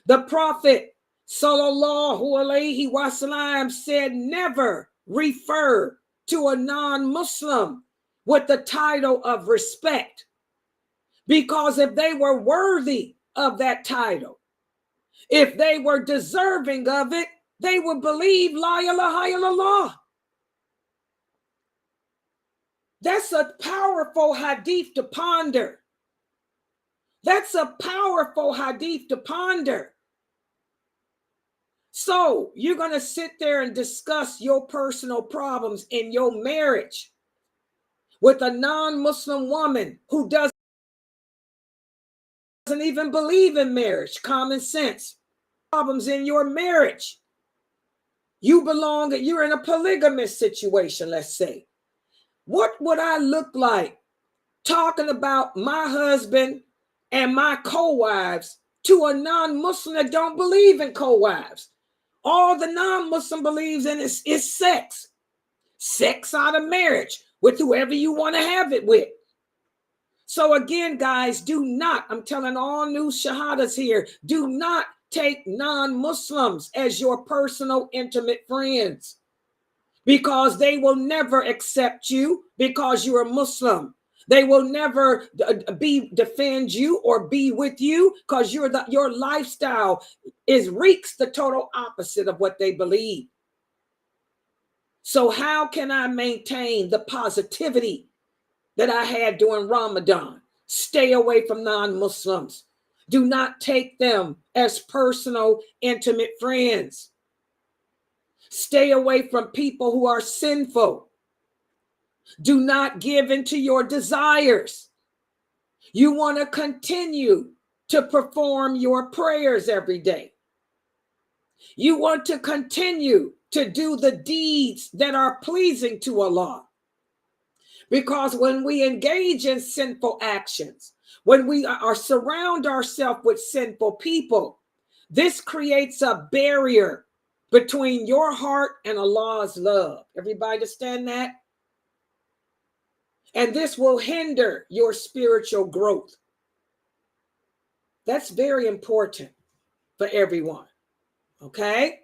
The Prophet sallallahu alaihi wasallam said, never refer to a non-Muslim with the title of respect. Because if they were worthy of that title. If they were deserving of it, they would believe La ilaha illallah. That's a powerful hadith to ponder. That's a powerful hadith to ponder. So you're going to sit there and discuss your personal problems in your marriage with a non-Muslim woman who doesn't even believe in marriage, common sense. Problems in your marriage. You're in a polygamous situation, let's say. What would I look like talking about my husband and my co-wives to a non-Muslim that don't believe in co-wives? All the non-Muslim believes in is sex. Sex out of marriage with whoever you want to have it with. So again, guys, I'm telling all new shahadas here, do not take non-Muslims as your personal intimate friends, because they will never accept you because you're a Muslim. They will never defend you or be with you because your lifestyle reeks the total opposite of what they believe. So how can I maintain the positivity that I had during Ramadan? Stay away from non-Muslims. Do not take them as personal, intimate friends. Stay away from people who are sinful. Do not give into your desires. You want to continue to perform your prayers every day. You want to continue to do the deeds that are pleasing to Allah. Because when we engage in sinful actions, when we surround ourselves with sinful people, this creates a barrier between your heart and Allah's love. Everybody understand that? And this will hinder your spiritual growth. That's very important for everyone. Okay?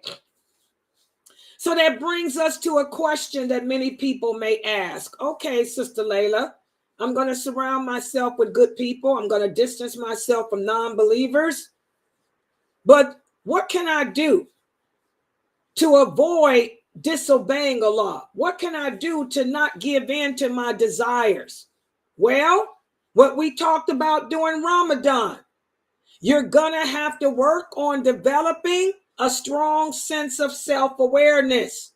So that brings us to a question that many people may ask. Okay, Sister Layla, I'm going to surround myself with good people. I'm going to distance myself from non-believers. But what can I do to avoid disobeying Allah? What can I do to not give in to my desires? Well, what we talked about during Ramadan, you're going to have to work on developing a strong sense of self-awareness.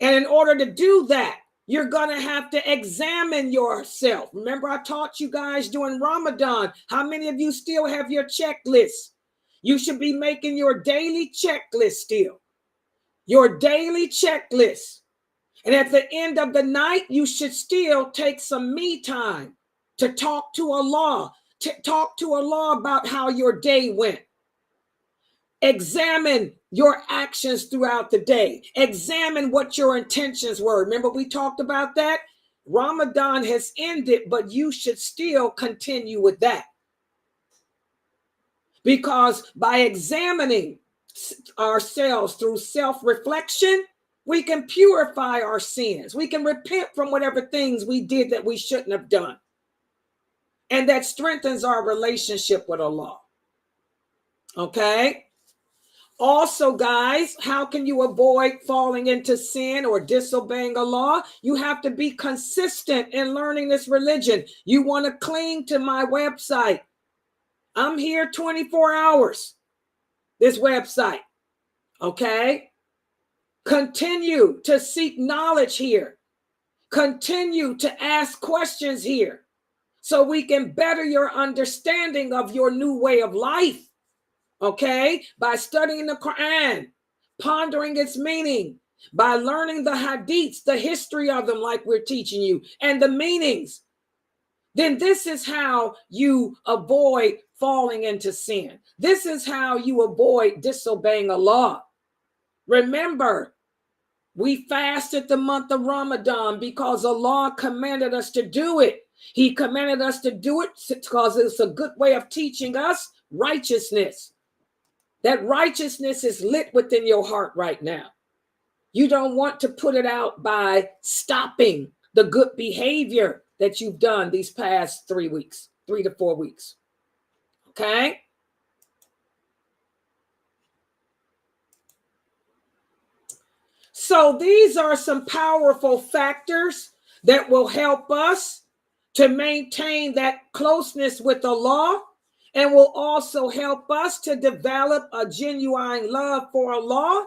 And in order to do that, you're going to have to examine yourself. Remember, I taught you guys during Ramadan, how many of you still have your checklist? You should be making your daily checklist still. Your daily checklist. And at the end of the night, you should still take some me time to talk to Allah, about how your day went. Examine your actions throughout the day. Examine what your intentions were. Remember, we talked about that? Ramadan has ended, but you should still continue with that. Because by examining ourselves through self-reflection, we can purify our sins. We can repent from whatever things we did that we shouldn't have done. And that strengthens our relationship with Allah. Okay? Also, guys, how can you avoid falling into sin or disobeying Allah? You have to be consistent in learning this religion. You want to cling to my website. I'm here 24 hours. This website. Okay? Continue to seek knowledge here. Continue to ask questions here so we can better your understanding of your new way of life. Okay? By studying the Quran, pondering its meaning, by learning the hadiths, the history of them like we're teaching you, and the meanings. Then this is how you avoid falling into sin. This is how you avoid disobeying Allah. Remember, we fasted the month of Ramadan because Allah commanded us to do it. He commanded us to do it because it's a good way of teaching us righteousness. That righteousness is lit within your heart right now. You don't want to put it out by stopping the good behavior that you've done these past 3 weeks, 3 to 4 weeks. Okay. So these are some powerful factors that will help us to maintain that closeness with Allah, and will also help us to develop a genuine love for Allah.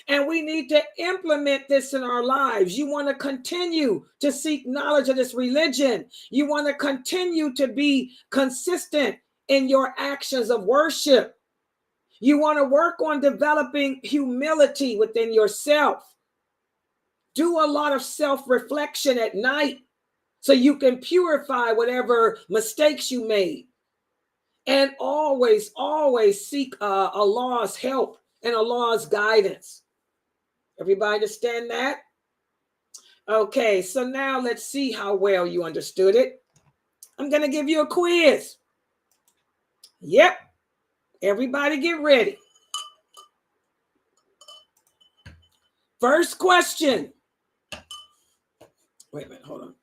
And we need to implement this in our lives. You want to continue to seek knowledge of this religion. You want to continue to be consistent in your actions of worship. You want to work on developing humility within yourself. Do a lot of self-reflection at night so you can purify whatever mistakes you made. And always, always seek Allah's help and Allah's guidance. Everybody understand that? Okay, so now let's see how well you understood it. I'm going to give you a quiz. Yep. Everybody get ready. First question. Wait a minute, hold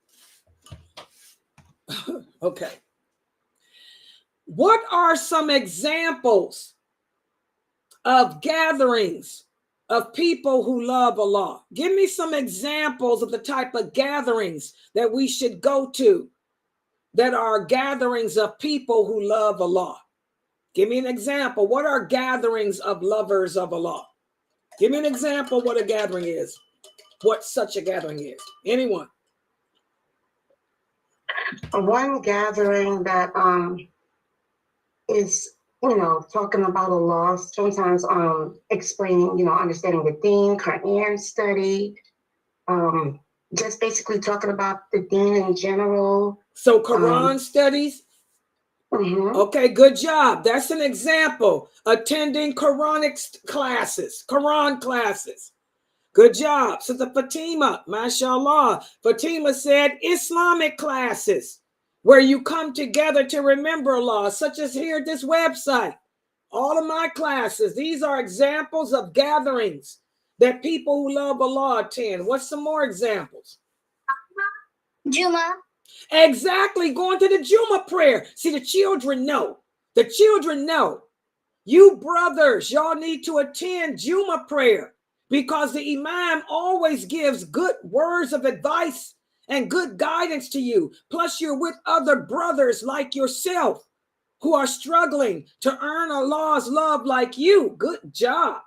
on. Okay. What are some examples of gatherings of people who love Allah? Give me some examples of the type of gatherings that we should go to that are gatherings of people who love Allah. Give me an example. What are gatherings of lovers of Allah? Give me an example what a gathering is. What such a gathering is. Anyone? One gathering that is, talking about Allah, sometimes explaining, understanding the deen, Quran study, just basically talking about the deen in general. So Quran studies? Okay, good job. That's an example. Attending Quranic classes, Quran classes. Good job. So the Fatima, mashallah. Fatima said Islamic classes where you come together to remember Allah, such as here at this website. All of my classes, these are examples of gatherings that people who love Allah attend. What's some more examples? Juma. Exactly, going to the Juma prayer. See, the children know. The children know. You brothers, y'all need to attend Juma prayer because the Imam always gives good words of advice and good guidance to you. Plus, you're with other brothers like yourself who are struggling to earn Allah's love like you. Good job.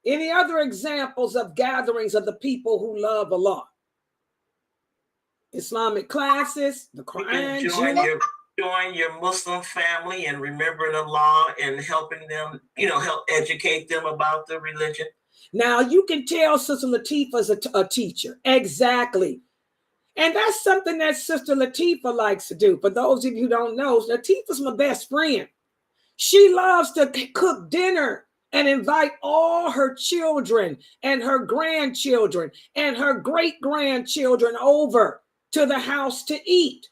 Any other examples of gatherings of the people who love Allah? Islamic classes, the Quran, join your Muslim family and remembering Allah and helping them, help educate them about the religion. Now you can tell Sister Latifah's a teacher. Exactly. And that's something that Sister Latifa likes to do. For those of you who don't know, Latifa's my best friend. She loves to cook dinner and invite all her children and her grandchildren and her great-grandchildren over to the house to eat.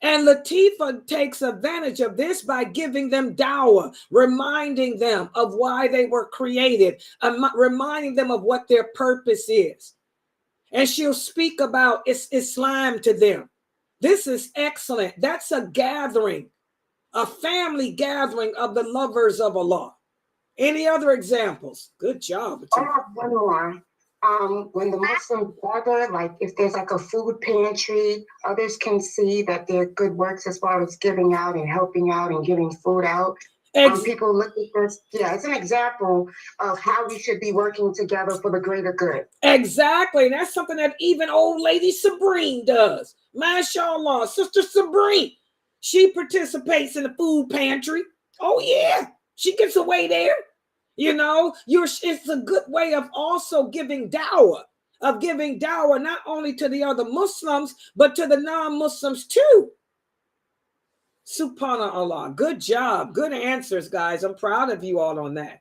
And Latifa takes advantage of this by giving them dawah, reminding them of why they were created, reminding them of what their purpose is. And she'll speak about Islam to them. This is excellent. That's a gathering, a family gathering of the lovers of Allah. Any other examples? Good job. I have one more. When the Muslims gather, like if there's like a food pantry, others can see that there are good works as far as giving out and helping out and giving food out. People look at this. Yeah, it's an example of how we should be working together for the greater good. Exactly. And that's something that even old lady Sabrine does. MashaAllah, Sister Sabrine. She participates in the food pantry. Oh, yeah. She gets away there. It's a good way of also giving dawah, not only to the other Muslims, but to the non-Muslims too. Subhanallah. Good job. Good answers, guys. I'm proud of you all on that.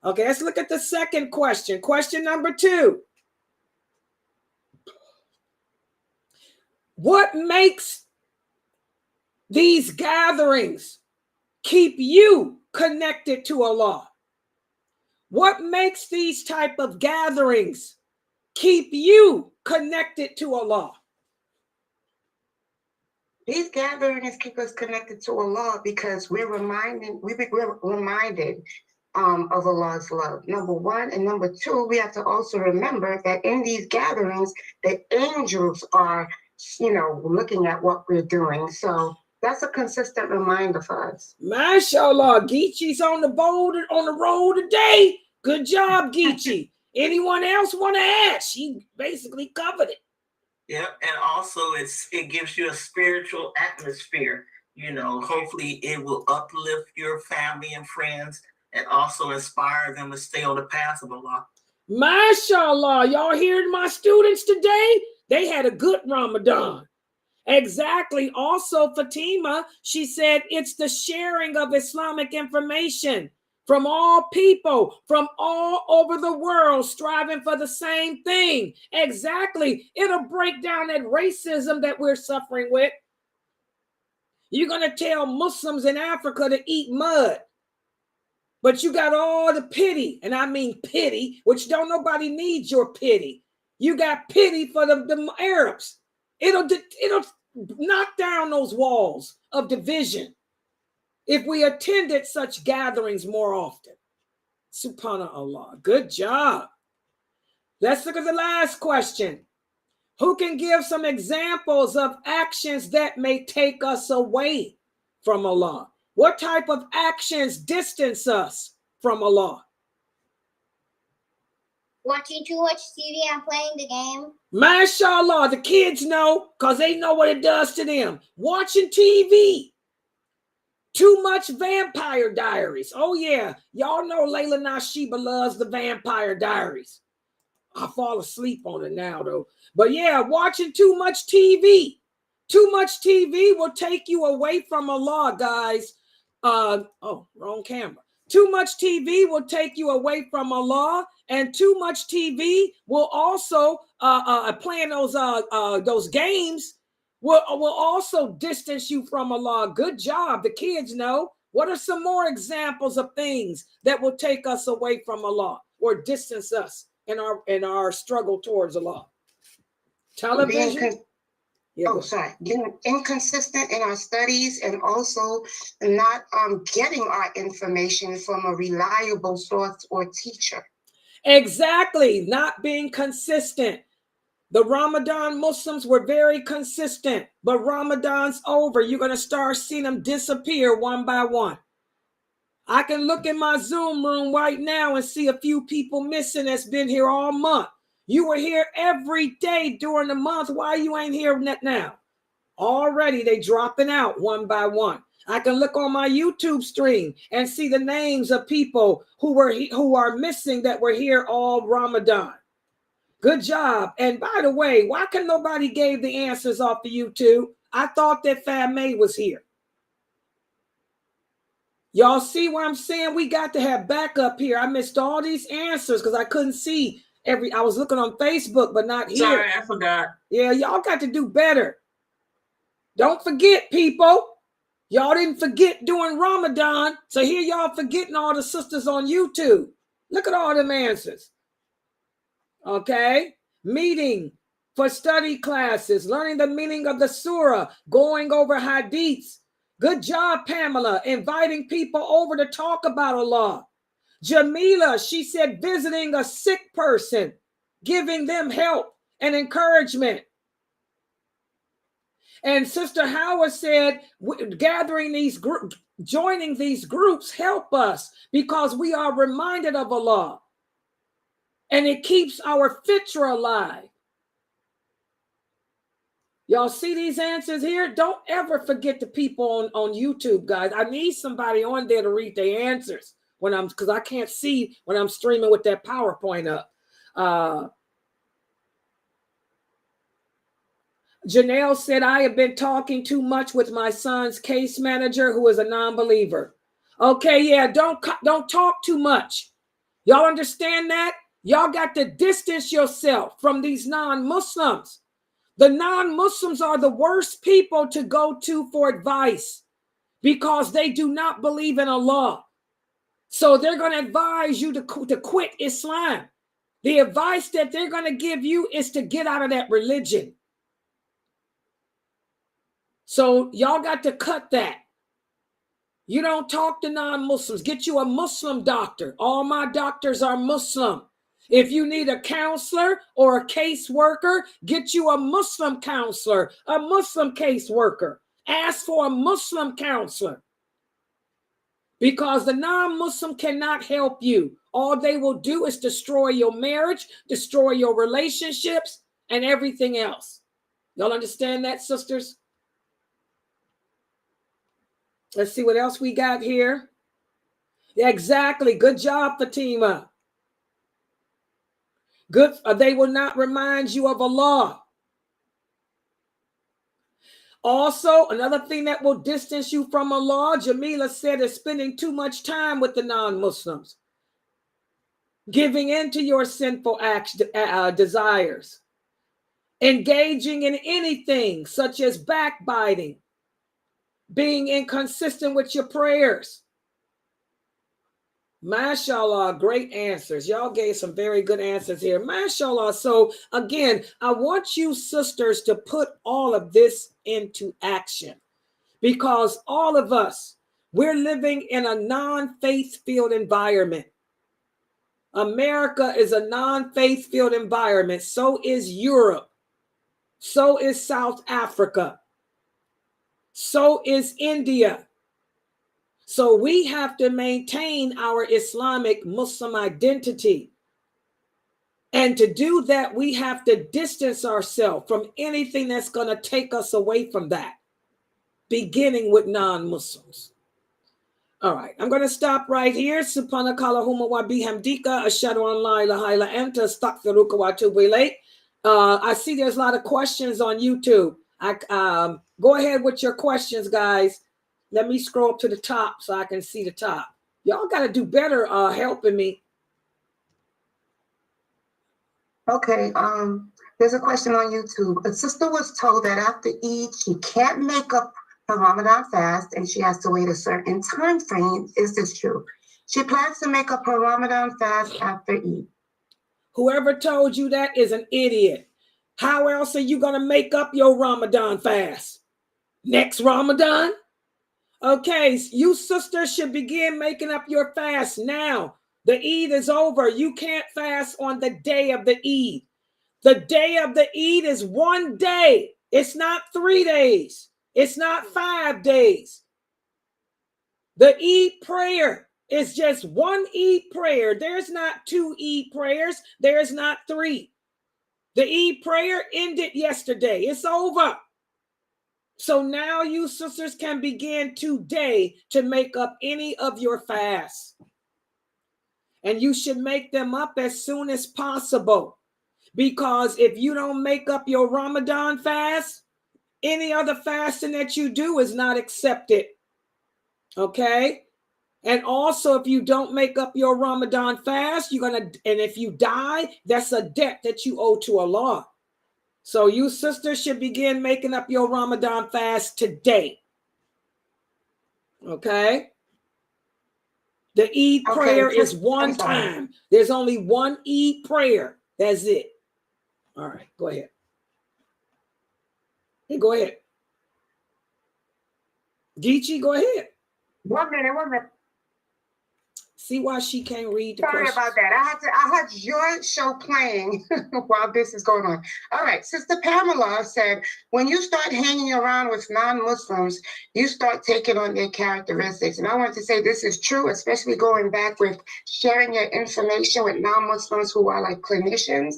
Okay, let's look at the second question. Question number 2. What makes these gatherings keep you connected to Allah? What makes these type of gatherings keep you connected to Allah? These gatherings keep us connected to Allah because we're reminded of Allah's love, number one. And number two, we have to also remember that in these gatherings, the angels are, looking at what we're doing. So that's a consistent reminder for us. MashaAllah, Geechee's on the road today. Good job, Geechee. Anyone else want to add? She basically covered it. Yep, and also it gives you a spiritual atmosphere. Hopefully it will uplift your family and friends and also inspire them to stay on the path of Allah. MashaAllah, y'all hearing my students today? They had a good Ramadan. Exactly. Also, Fatima, she said it's the sharing of Islamic information from all people, from all over the world, striving for the same thing. Exactly. It'll break down that racism that we're suffering with. You're going to tell Muslims in Africa to eat mud, but you got all the pity, and I mean pity, which don't nobody needs your pity. You got pity for the Arabs. It'll knock down those walls of division if we attended such gatherings more often. Subhanallah. Good job. Let's look at the last question. Who can give some examples of actions that may take us away from Allah? What type of actions distance us from Allah? Watching too much TV and playing the game. MashaAllah, the kids know because they know what it does to them. Watching TV. Too much Vampire Diaries. Oh, yeah. Y'all know lailanasheeba loves the Vampire Diaries. I fall asleep on it now, though. But yeah, watching too much TV. Too much TV will take you away from Allah, guys. Wrong camera. Too much TV will take you away from Allah, and too much TV will also playing those games will also distance you from Allah. Good job. The kids know. What are some more examples of things that will take us away from Allah or distance us in our struggle towards Allah? Television. Being inconsistent in our studies and also not getting our information from a reliable source or teacher. Exactly. Not being consistent. The Ramadan Muslims were very consistent, but Ramadan's over. You're going to start seeing them disappear one by one. I can look in my Zoom room right now and see a few people missing that's been here all month. You were here every day during the month. Why you ain't here now? Already they dropping out one by one. I can look on my YouTube stream and see the names of people who are missing that were here all Ramadan. Good job. And by the way, why can nobody gave the answers off the YouTube? I thought that Fab May was here. Y'all see what I'm saying? We got to have backup here. I missed all these answers because I couldn't see I was looking on Facebook, but not here. Sorry, I forgot. Yeah, y'all got to do better. Don't forget, people. Y'all didn't forget during Ramadan. So here y'all forgetting all the sisters on YouTube. Look at all them answers. Okay. Meeting for study classes, learning the meaning of the surah, going over hadiths. Good job, Pamela, inviting people over to talk about Allah. Jamila, she said visiting a sick person, giving them help and encouragement. And Sister Howard said, joining these groups help us because we are reminded of Allah. And it keeps our fitra alive. Y'all see these answers here? Don't ever forget the people on YouTube, guys. I need somebody on there to read the answers because I can't see when I'm streaming with that PowerPoint up. Janelle said, I have been talking too much with my son's case manager, who is a non-believer. Okay, yeah, don't talk too much. Y'all understand that? Y'all got to distance yourself from these non-Muslims. The non-Muslims are the worst people to go to for advice because they do not believe in Allah. So they're going to advise you to quit Islam. The advice that they're going to give you is to get out of that religion. So y'all got to cut that. You don't talk to non-Muslims. Get you a Muslim doctor. All my doctors are Muslim. If you need a counselor or a caseworker, get you a Muslim counselor, a Muslim caseworker. Ask for a Muslim counselor. Because the non-Muslim cannot help you. All they will do is destroy your marriage, destroy your relationships, and everything else. Y'all understand that, sisters? Let's see what else we got here. Exactly. Good job, Fatima. Good. They will not remind you of Allah. Also, another thing that will distance you from Allah, Jamila said, is spending too much time with the non-Muslims. Giving in to your sinful desires. Engaging in anything such as backbiting. Being inconsistent with your prayers. MashaAllah, great answers. Y'all gave some very good answers here. MashaAllah. So again, I want you sisters to put all of this into action, because all of us, we're living in a non-faith-filled environment. America is a non-faith-filled environment. So is Europe. So is South Africa. So is India. So we have to maintain our Islamic Muslim identity. And to do that, we have to distance ourselves from anything that's going to take us away from that, beginning with non-Muslims. All right, I'm going to stop right here. Subhanakallahumma wa bihamdika ashhadu an la ilaha illa anta astaghfiruka wa atubu ilayk. I see there's a lot of questions on YouTube. Go ahead with your questions, guys. Let me scroll up to the top so I can see the top. Y'all got to do better helping me. Okay, there's a question on YouTube. A sister was told that after Eid, she can't make up her Ramadan fast and she has to wait a certain time frame. Is this true? She plans to make up her Ramadan fast after Eid. Whoever told you that is an idiot. How else are you going to make up your Ramadan fast? Next Ramadan? Okay, you sisters should begin making up your fast now. The Eid is over. You can't fast on the day of the Eid. The day of the Eid is one day. It's not 3 days. It's not 5 days. The Eid prayer is just one Eid prayer. There's not 2 Eid prayers. There's not 3. The Eid prayer ended yesterday. It's over. So now you sisters can begin today to make up any of your fasts. And you should make them up as soon as possible. Because if you don't make up your Ramadan fast, any other fasting that you do is not accepted. Okay? And also, if you don't make up your Ramadan fast, and if you die, that's a debt that you owe to Allah. So you sisters should begin making up your Ramadan fast today. Okay? The Eid prayer is one time. There's only one Eid prayer. That's it. All right, go ahead. Hey, go ahead. Geechee, go ahead. 1 minute. See why she can't read the Sorry questions. about that. I had your show playing while this is going on. All right. Sister Pamela said, when you start hanging around with non-Muslims, you start taking on their characteristics. And I want to say this is true, especially going back with sharing your information with non-Muslims who are like clinicians.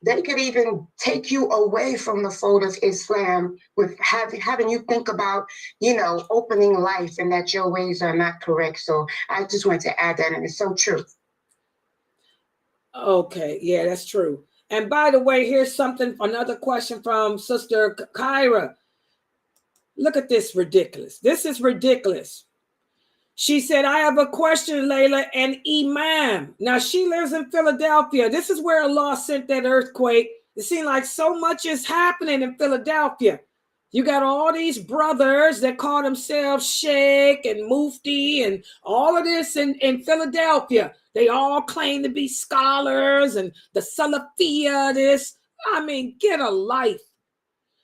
They could even take you away from the fold of Islam with having you think about, opening life and that your ways are not correct. So I just wanted to add that, and it's so true. Okay, yeah, that's true. And by the way, here's another question from Sister Kyra. Look at this ridiculous. This is ridiculous. She said, I have a question, Layla, and Imam. Now, she lives in Philadelphia. This is where Allah sent that earthquake. It seemed like so much is happening in Philadelphia. You got all these brothers that call themselves Sheikh and Mufti and all of this in Philadelphia. They all claim to be scholars and the Salafiyah, this. I mean, get a life.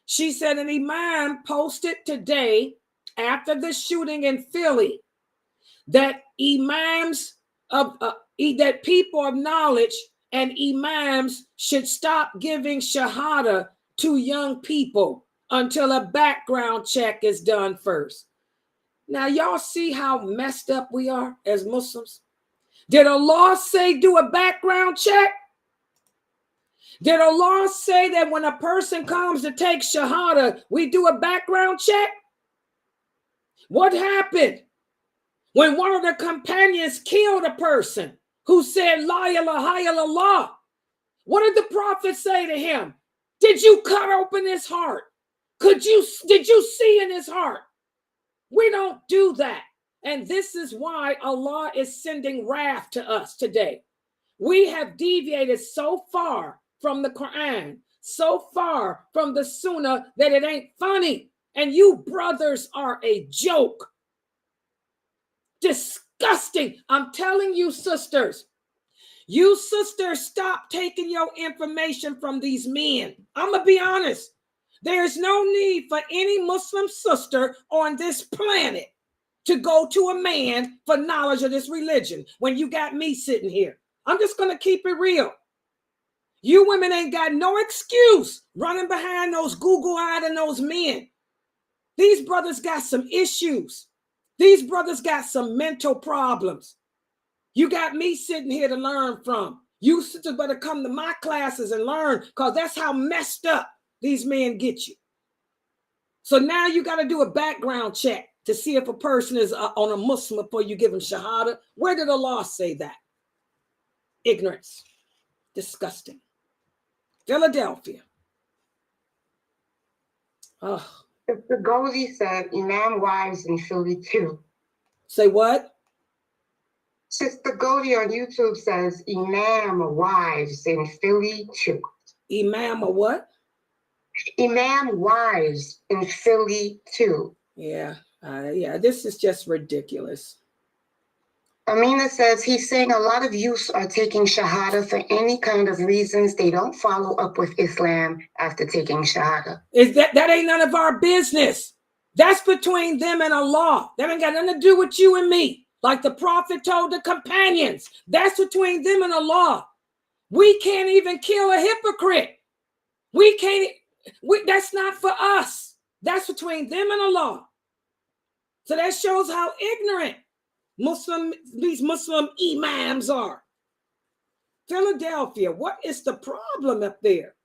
She said an imam posted today after the shooting in Philly that imams of that people of knowledge and imams should stop giving shahada to young people until a background check is done first. Now, y'all see how messed up we are as Muslims? Did Allah say do a background check? Did Allah say that when a person comes to take shahada, we do a background check? What happened when one of the companions killed a person who said, La ilaha illallah? What did the prophet say to him? Did you cut open his heart? Did you see in his heart? We don't do that. And this is why Allah is sending wrath to us today. We have deviated so far from the Quran, so far from the Sunnah that it ain't funny. And you brothers are a joke. Disgusting. I'm telling you, sisters. You sisters, stop taking your information from these men. I'm going to be honest. There's no need for any Muslim sister on this planet to go to a man for knowledge of this religion when you got me sitting here. I'm just going to keep it real. You women ain't got no excuse running behind those Google-eyed and those men. These brothers got some issues. These brothers got some mental problems. You got me sitting here to learn from. You sisters better come to my classes and learn, because that's how messed up these men get you. So now you got to do a background check to see if a person is on a Muslim before you give them shahada. Where did Allah say that? Ignorance. Disgusting. Philadelphia. Oh. The Goldie said Imam wives in Philly too. Say what? Sister Goldie on YouTube says Imam wives in Philly too. Imam or what? Imam wives in Philly too. Yeah, this is just ridiculous. Amina says he's saying a lot of youths are taking shahada for any kind of reasons. They don't follow up with Islam after taking shahada. Is that ain't none of our business. That's between them and Allah. That ain't got nothing to do with you and me. Like the prophet told the companions, that's between them and Allah. We can't even kill a hypocrite. That's not for us. That's between them and Allah. So that shows how ignorant these Muslim imams are. Philadelphia, what is the problem up there?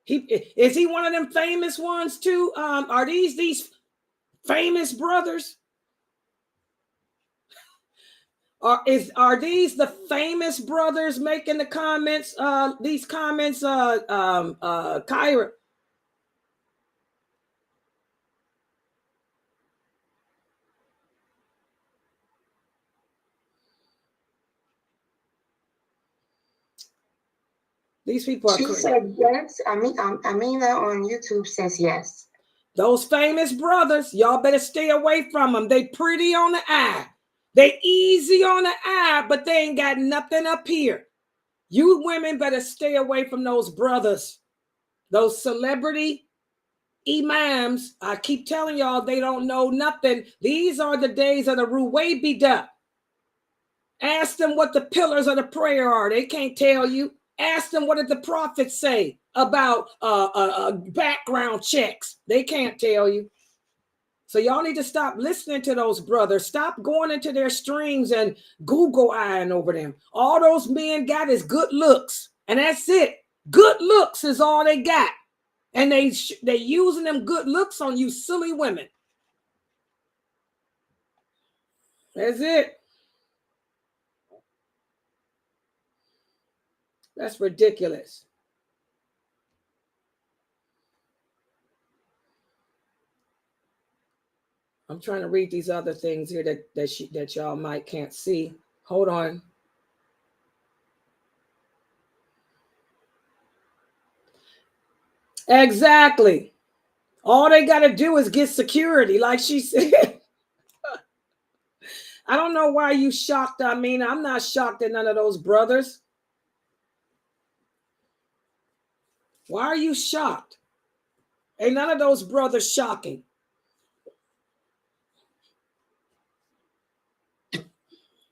Is he one of them famous ones too? Are these famous brothers? Are these the famous brothers making the comments? These comments, Kyra. These people are crazy. She said yes. Amina on YouTube says yes. Those famous brothers, y'all better stay away from them. They pretty on the eye. They easy on the eye, but they ain't got nothing up here. You women better stay away from those brothers. Those celebrity imams, I keep telling y'all, they don't know nothing. These are the days of the Ruwaybida. Ask them what the pillars of the prayer are. They can't tell you. Ask them what did the prophet say about background checks. They can't tell you. So y'all need to stop listening to those brothers. Stop going into their streams and Google-eyeing over them. All those men got is good looks, and that's it. Good looks is all they got. And they using them good looks on you silly women. That's it. That's ridiculous. I'm trying to read these other things here that y'all might can't see. Hold on. Exactly. All they got to do is get security, like she said. I don't know why you shocked. I mean, I'm not shocked at none of those brothers. Why are you shocked? Ain't none of those brothers shocking.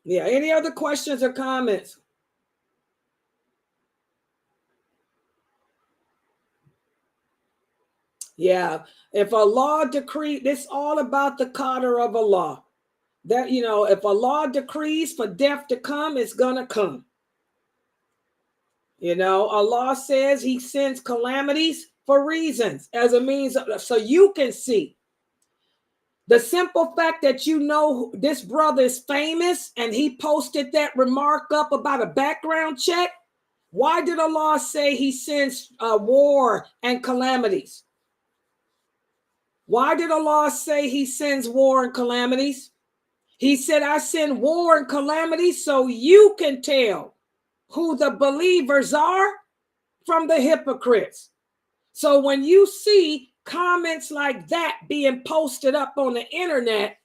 Yeah, any other questions or comments? Yeah, if Allah decree, this all about the qadr of Allah. That, you know, if Allah decrees for death to come, it's gonna come. You know, Allah says he sends calamities for reasons, as a means of, so you can see. The simple fact that you know this brother is famous and he posted that remark up about a background check. Why did Allah say he sends war and calamities? Why did Allah say he sends war and calamities? He said, I send war and calamities so you can tell who the believers are from the hypocrites. So when you see comments like that being posted up on the internet,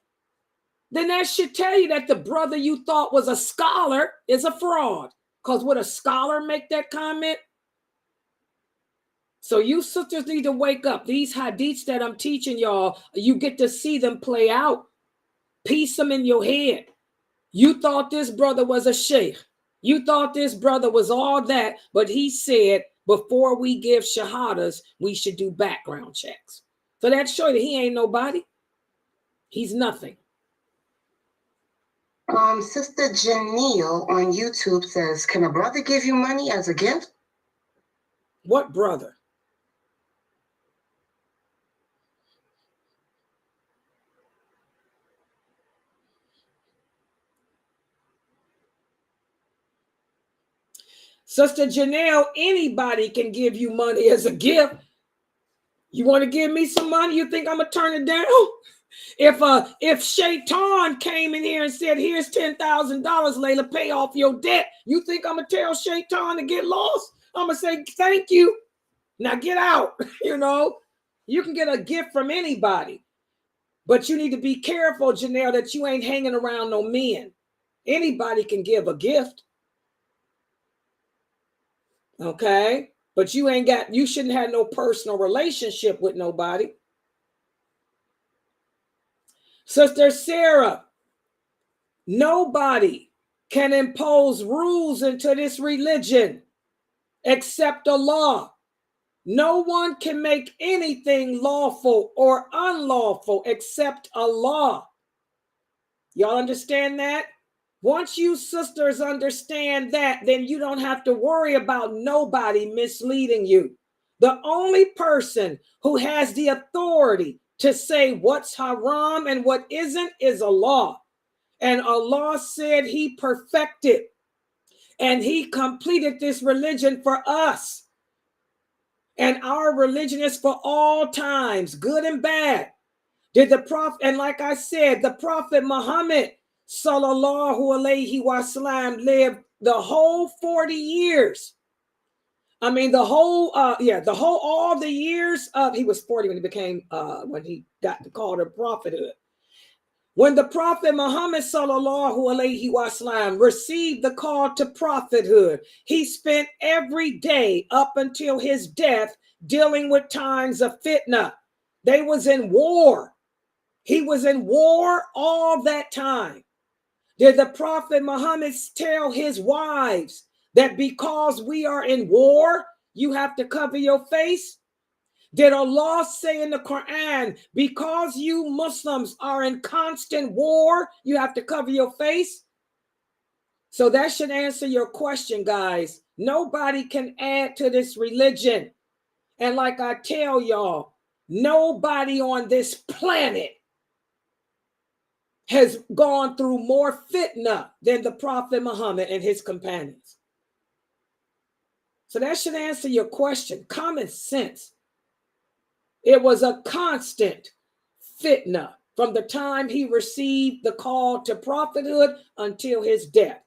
then that should tell you that the brother you thought was a scholar is a fraud. Because would a scholar make that comment? So you sisters need to wake up. These hadiths that I'm teaching y'all, you get to see them play out. Piece them in your head. You thought this brother was a sheikh. You thought this brother was all that, but he said before we give shahadas, we should do background checks. So that shows you that he ain't nobody. He's nothing. Sister Janelle on YouTube says, can a brother give you money as a gift? What brother? Sister Janelle, anybody can give you money as a gift. You want to give me some money? You think I'm going to turn it down? If Shaitan came in here and said, here's $10,000, Layla, pay off your debt, you think I'm going to tell Shaitan to get lost? I'm going to say, thank you. Now get out. You know, you can get a gift from anybody, but you need to be careful, Janelle, that you ain't hanging around no men. Anybody can give a gift. Okay. But you shouldn't have no personal relationship with nobody. Sister Sarah, nobody can impose rules into this religion except Allah. No one can make anything lawful or unlawful except Allah. Y'all understand that? Once you sisters understand that, then you don't have to worry about nobody misleading you. The only person who has the authority to say what's haram and what isn't is Allah. And Allah said he perfected and he completed this religion for us. And our religion is for all times, good and bad. Did the prophet, and like I said, the Prophet Muhammad sallallahu alaihi wasallam lived the whole 40 years. I mean, all the years of, he was 40 when he became, when he got the call to prophethood. When the Prophet Muhammad sallallahu alaihi wasallam received the call to prophethood, he spent every day up until his death dealing with times of fitna. They was in war. He was in war all that time. Did the Prophet Muhammad tell his wives that because we are in war, you have to cover your face? Did Allah say in the Quran, because you Muslims are in constant war, you have to cover your face? So that should answer your question, guys. Nobody can add to this religion. And like I tell y'all, nobody on this planet has gone through more fitna than the Prophet Muhammad and his companions. So that should answer your question. Common sense. It was a constant fitna from the time he received the call to prophethood until his death.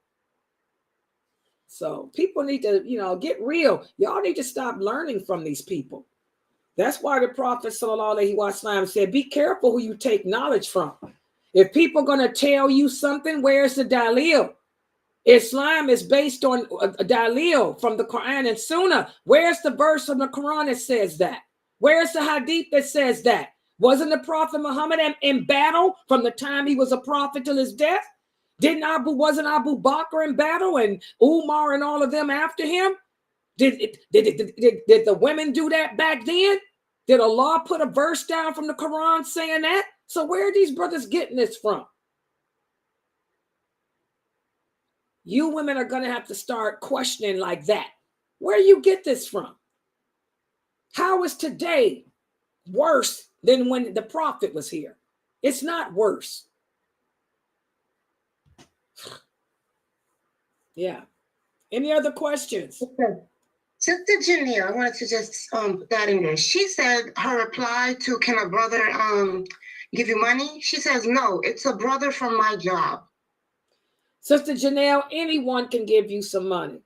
So people need to, get real. Y'all need to stop learning from these people. That's why the Prophet sallallahu alaihi wasallam said, be careful who you take knowledge from. If people are going to tell you something, where's the dalil? Islam is based on a dalil from the Quran and Sunnah. Where's the verse from the Quran that says that? Where's the hadith that says that? Wasn't the Prophet Muhammad in battle from the time he was a prophet till his death? Wasn't Abu Bakr in battle and Umar and all of them after him? Did the women do that back then? Did Allah put a verse down from the Quran saying that? So where are these brothers getting this from? You women are going to have to start questioning like that. Where you get this from? How is today worse than when the prophet was here? It's not worse. Yeah. Any other questions? Okay. Sister Janelle, I wanted to just put that in there. She said her reply to can a brother give you money? She says, no, it's a brother from my job. Sister Janelle, anyone can give you some money.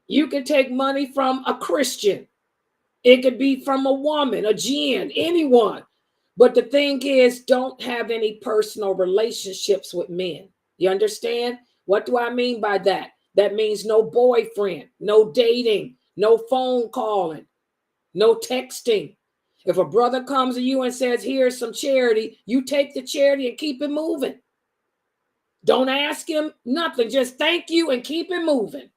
You can take money from a Christian. It could be from a woman, a jinn, anyone. But the thing is, don't have any personal relationships with men. You understand? What do I mean by that? That means no boyfriend, no dating, no phone calling, no texting. If a brother comes to you and says, here's some charity, you take the charity and keep it moving. Don't ask him nothing. Just thank you and keep it moving.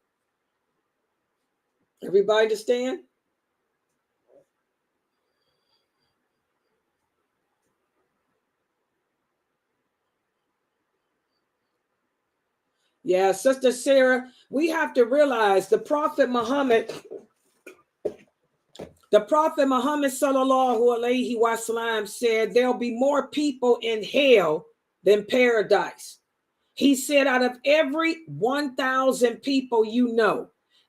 Everybody understand? Yeah, Sister Sarah, we have to realize the Prophet Muhammad sallallahu alaihi wasallam said there'll be more people in hell than paradise. He said out of every 1,000 people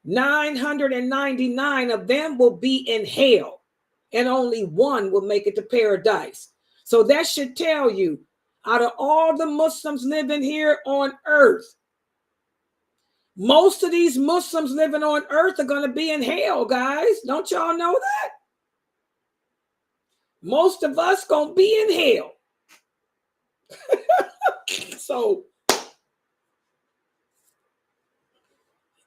999 of them will be in hell and only one will make it to paradise. So that should tell you, out of all the Muslims living here on earth, most of these Muslims living on earth are going to be in hell, guys. Don't y'all know that? Most of us going to be in hell. So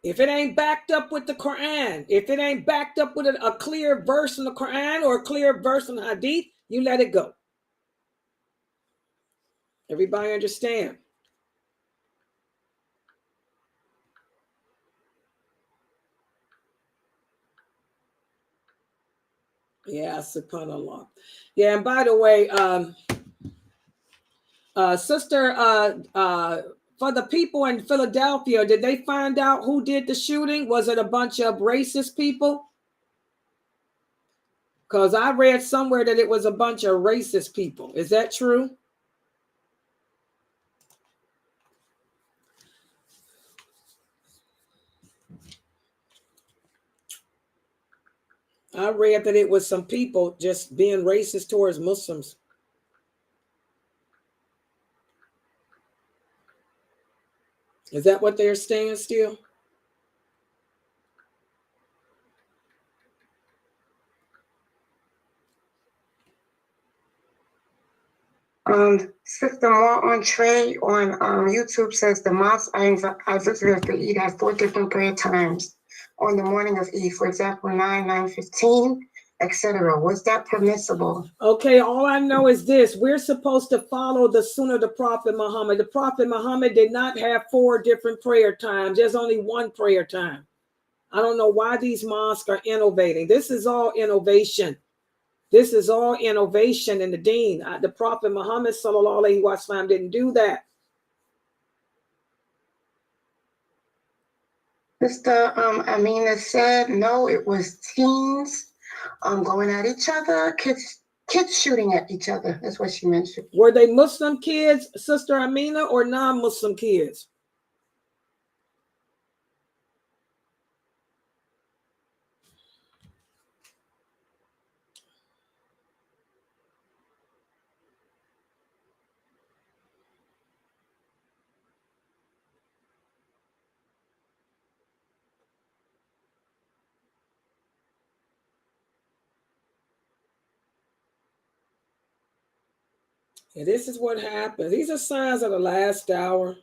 if it ain't backed up with the Quran, if it ain't backed up with a clear verse in the Quran or a clear verse in the Hadith, you let it go. Everybody understand? Yeah, subhanAllah. Yeah, and by the way, sister, for the people in Philadelphia, did they find out who did the shooting? Was it a bunch of racist people? Because I read somewhere that it was a bunch of racist people. Is that true? I read that it was some people just being racist towards Muslims. Is that what they're saying still? Sister More Entree on YouTube says the mosque I visited for Eid has 4 different prayer times on the morning of Eid. For example, 9:15, etc. Was that permissible? Okay, all I know is this. We're supposed to follow the Sunnah of the Prophet Muhammad. The Prophet Muhammad did not have 4 different prayer times. There's only one prayer time. I don't know why these mosques are innovating. This is all innovation. This is all innovation in the deen. The Prophet Muhammad sallallahu alaihi wasallam didn't do that. Sister Amina said, no, it was teens going at each other, kids shooting at each other. That's what she mentioned. Were they Muslim kids, Sister Amina, or non-Muslim kids? And this is what happens. These are signs of the last hour.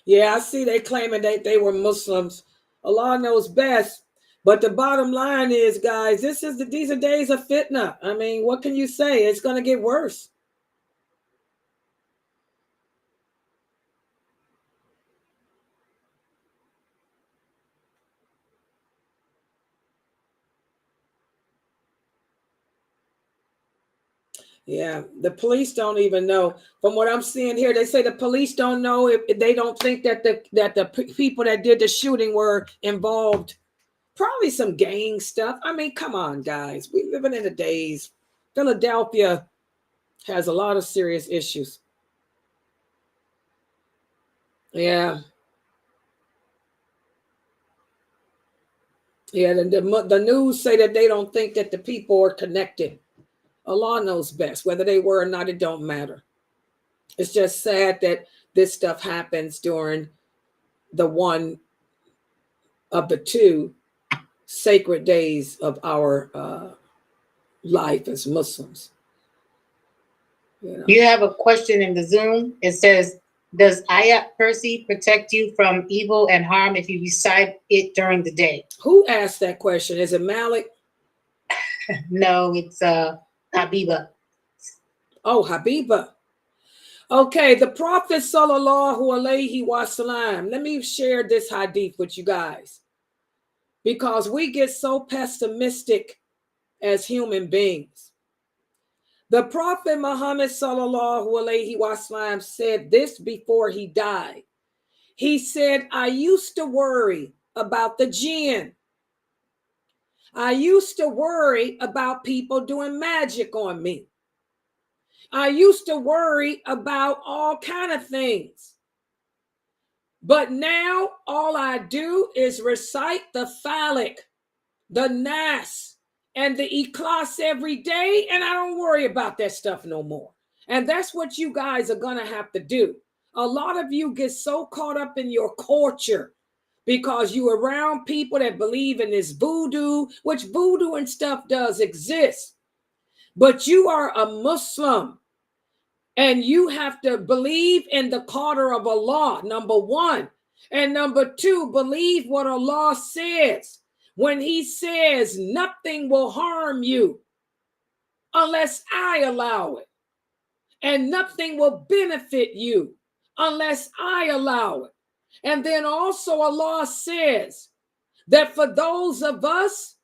Yeah, I see they claiming that they were Muslims. Allah knows best. But the bottom line is, guys, these are days of fitna. I mean, what can you say? It's going to get worse. Yeah, the police don't even know. From what I'm seeing here, they say the police don't know if they don't think that the people that did the shooting were involved. Probably some gang stuff. I mean, come on, guys. We living in the days. Philadelphia has a lot of serious issues. Yeah. Yeah, the news say that they don't think that the people are connected. Allah knows best. Whether they were or not, it don't matter. It's just sad that this stuff happens during the one of the two sacred days of our life as Muslims. You know? You have a question in the Zoom. It says, does Ayat Kursi protect you from evil and harm if you recite it during the day? Who asked that question? Is it Malik? No, it's Habiba. Oh, Habiba. Okay, the Prophet sallallahu alaihi wasallam. Let me share this hadith with you guys, because we get so pessimistic as human beings. The Prophet Muhammad sallallahu alaihi wasallam said this before he died. He said, I used to worry about the jinn. I used to worry about people doing magic on me. I used to worry about all kind of things. But now all I do is recite the Falak, the Nas, and the Ikhlas every day, and I don't worry about that stuff no more. And that's what you guys are going to have to do. A lot of you get so caught up in your culture because you're around people that believe in this voodoo, which voodoo and stuff does exist. But you are a Muslim, and you have to believe in the qadr of Allah, number one. And number two, believe what Allah says. When he says nothing will harm you unless I allow it. And nothing will benefit you unless I allow it. And then also Allah says that for those of us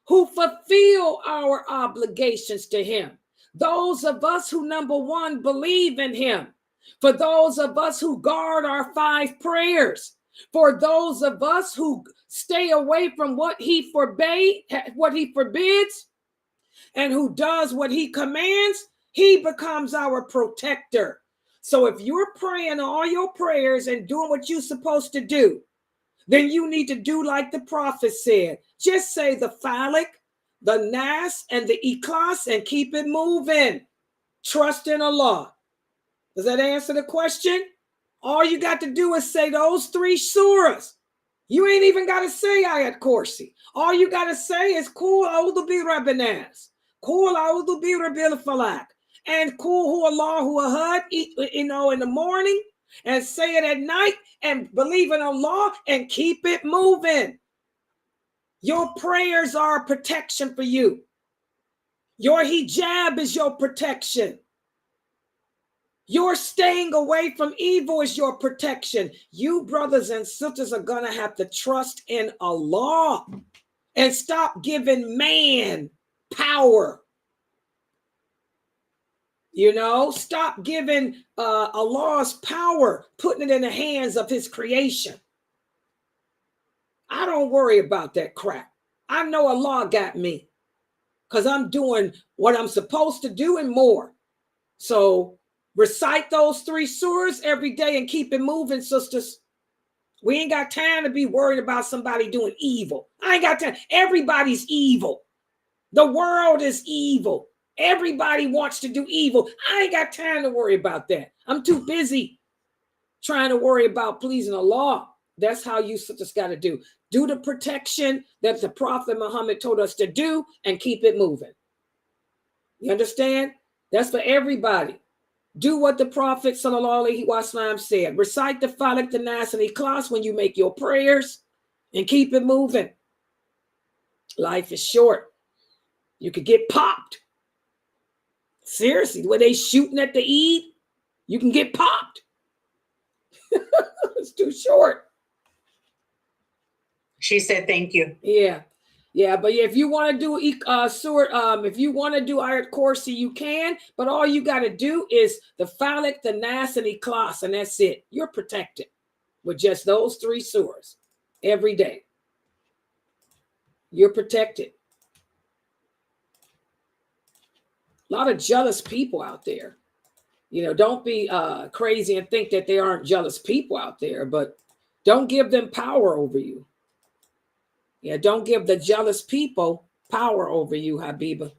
who fulfill our obligations to him, those of us who, number one, believe in him, for those of us who guard our 5 prayers, for those of us who stay away from what he forbade, what he forbids, and who does what he commands, he becomes our protector. So if you're praying all your prayers and doing what you're supposed to do, then you need to do like the prophet said. Just say the Falak, the Nas, and the Ikhlas, and keep it moving. Trust in Allah. Does that answer the question? All you got to do is say those 3 surahs. You ain't even got to say Ayat Kursi. All you got to say is Kul A'udhu Bi Rabbin Nas, Kul A'udhu Bi Rabbil Falak, and Kul Hu Allahu Ahad, in the morning, and say it at night, and believe in Allah, and keep it moving. Your prayers are protection for you. Your hijab is your protection. Your staying away from evil is your protection. You brothers and sisters are going to have to trust in Allah and stop giving man power. Stop giving Allah's power, putting it in the hands of his creation. I don't worry about that crap. I know Allah got me because I'm doing what I'm supposed to do and more. So recite those 3 surahs every day and keep it moving, sisters. We ain't got time to be worried about somebody doing evil. I ain't got time. Everybody's evil. The world is evil. Everybody wants to do evil. I ain't got time to worry about that. I'm too busy trying to worry about pleasing Allah. That's how you sisters got to do. Do the protection that the Prophet Muhammad told us to do and keep it moving. You understand? That's for everybody. Do what the Prophet sallallahu alaihi wasallam said. Recite the Falak, the Nas, and the Ikhlas when you make your prayers, and keep it moving. Life is short. You could get popped. Seriously, were they shooting at the Eid? You can get popped. It's too short. She said, thank you. Yeah. Yeah, but if you want to do if you want to do Ayat Kursi, you can, but all you got to do is the Falak, the Nas, and Ikhlas, and that's it. You're protected with just those 3 surahs every day. You're protected. A lot of jealous people out there. You know, don't be crazy and think that there aren't jealous people out there, but don't give them power over you. Yeah, don't give the jealous people power over you, Habiba.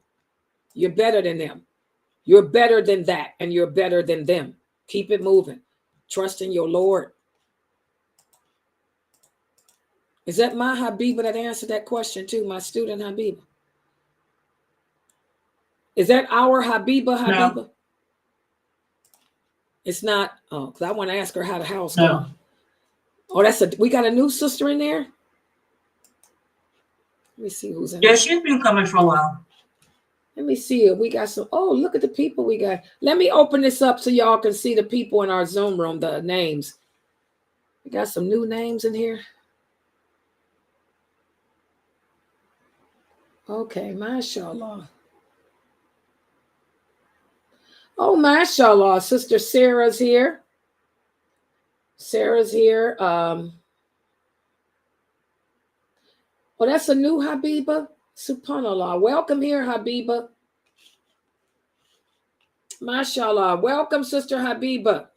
You're better than them. You're better than that, and you're better than them. Keep it moving. Trust in your Lord. Is that my Habiba that answered that question too, my student Habiba? Is that our Habiba? No. It's not. Oh, because I want to ask her how the house No. goes. Oh, we got a new sister in there? Let me see who's in there. Yeah, she's been coming for a while. Let me see if we got some. Oh, look at the people we got. Let me open this up so y'all can see the people in our Zoom room, the names. We got some new names in here. Okay, mashallah. Oh, mashallah. Sister Sarah's here. Sarah's here. Oh, that's a new Habiba. Subhanallah. Welcome here, Habiba. Mashallah. Welcome, Sister Habiba.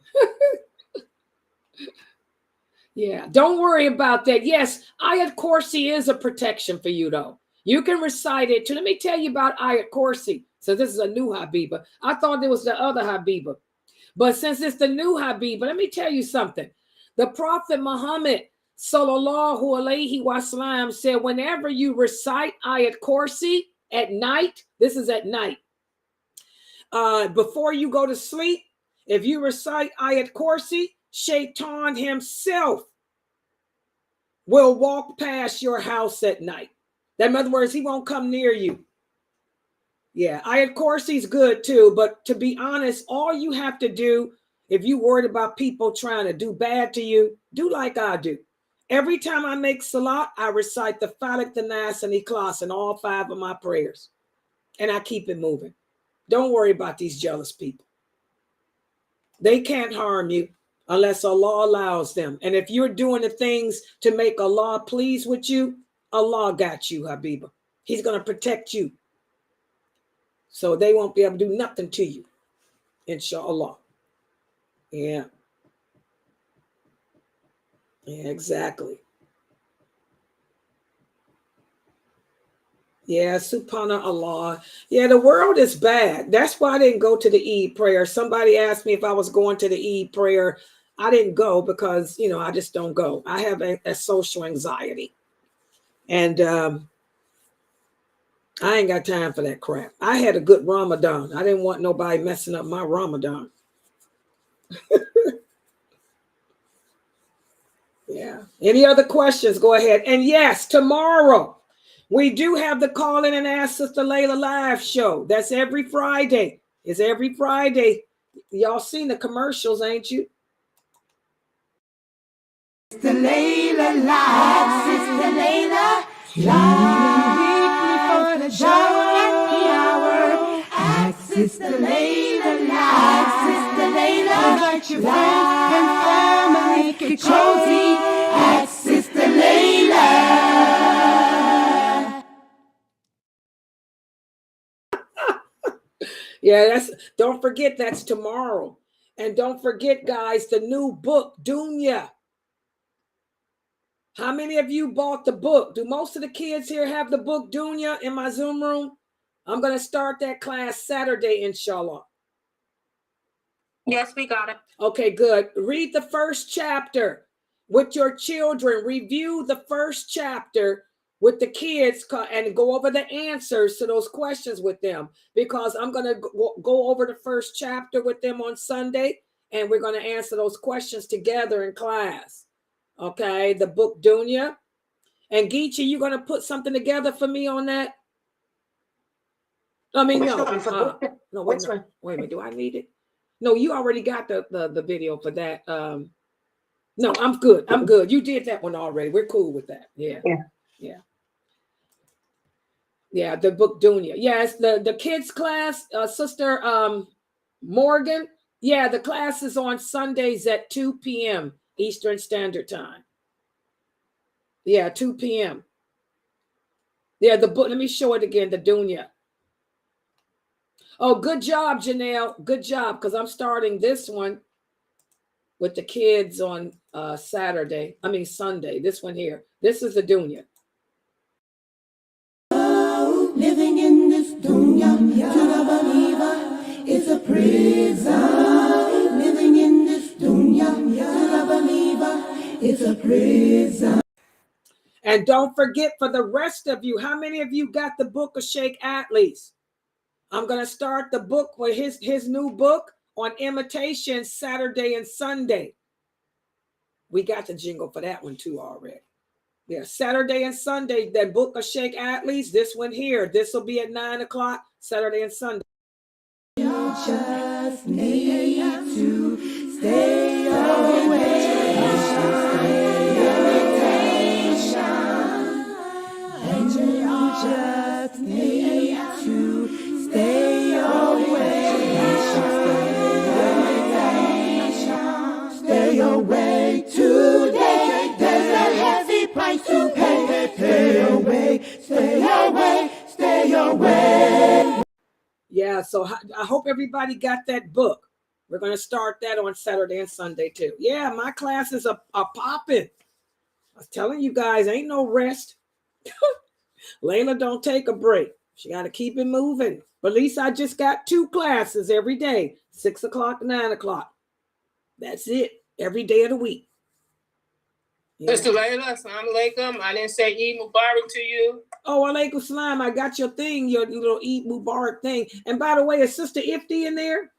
Yeah, don't worry about that. Yes, Ayat Kursi is a protection for you, though. You can recite it too. Let me tell you about Ayat Kursi. So this is a new Habiba. I thought it was the other Habiba. But since it's the new Habiba, let me tell you something. The Prophet Muhammad sallallahu alaihi wasallam said, whenever you recite Ayat Kursi at night, this is at night, before you go to sleep, if you recite Ayat Kursi, Shaitan himself will walk past your house at night. In other words, he won't come near you. Yeah, Ayat Kursi is good too, but to be honest, all you have to do, if you're worried about people trying to do bad to you, do like I do. Every time I make salat, I recite the Falak, the Nas, and Ikhlas in all 5 of my prayers. And I keep it moving. Don't worry about these jealous people. They can't harm you unless Allah allows them. And if you're doing the things to make Allah pleased with you, Allah got you, Habiba. He's going to protect you. So they won't be able to do nothing to you. Inshallah. Yeah. Yeah, exactly. Yeah, subhanallah. Yeah, the world is bad. That's why I didn't go to the Eid prayer. Somebody asked me if I was going to the Eid prayer. I didn't go because, I just don't go. I have a social anxiety. And I ain't got time for that crap. I had a good Ramadan. I didn't want nobody messing up my Ramadan. Yeah. Any other questions? Go ahead. And yes, tomorrow we do have the Call In and Ask Sister Layla live show. That's every Friday. It's every Friday. Y'all seen the commercials, ain't you? Sister Layla live, Sister Layla live. Weekly for the show at the hour. Ask Sister Layla live, Sister Layla. Invite your friends and family, get cozy. Ask Sister Layla. Yeah, don't forget that's tomorrow. And don't forget, guys, the new book, Dunya. How many of you bought the book? Do most of the kids here have the book Dunya in my Zoom room? I'm going to start that class Saturday, inshallah. Yes, we got it. Okay, good. Read the first chapter with your children. Review the first chapter with the kids and go over the answers to those questions with them, because I'm going to go over the first chapter with them on Sunday, and we're going to answer those questions together in class. Okay, the book Dunya. And Geechee, you going to put something together for me on that? I mean, no. No, wait a minute. Do I need it? No, you already got the video for that. No, I'm good. I'm good. You did that one already. We're cool with that. Yeah. Yeah, the book Dunya. Yes, the kids class, Sister Morgan. Yeah, the class is on Sundays at 2 p.m. Eastern Standard Time. Yeah, 2 p.m. Yeah, the book. Let me show it again, the Dunya. Oh, good job, Janelle. Good job, because I'm starting this one with the kids on Sunday. This one here. This is the Dunya. Living in this dunya, to the believer, it's a prison. Living in this dunya, to the believer, it's a prison. And don't forget, for the rest of you, how many of you got the book of Sheikh Atlee's? I'm going to start the book with his new book on imitation Saturday and Sunday. We got the jingle for that one too already. Yeah, Saturday and Sunday, that book of Sheikh Atlee's, this one here. This will be at 9 o'clock, Saturday and Sunday. You just need to stay away. And you just need to stay away. Stay away today. There's a heavy price to pay. Stay away, stay away, stay away. Yeah, so I hope everybody got that book. We're going to start that on Saturday and Sunday too. Yeah, my classes are popping. I was telling you guys, ain't no rest. Layla don't take a break. She got to keep it moving. But at least I just got 2 classes every day, 6 o'clock, 9 o'clock. That's it, every day of the week. Yeah. Sister Layla, assalamu alaikum. I didn't say Eid Mubarak to you. Oh, alaikum salam. I got your thing, your little Eid Mubarak thing. And by the way, is Sister Ifti in there?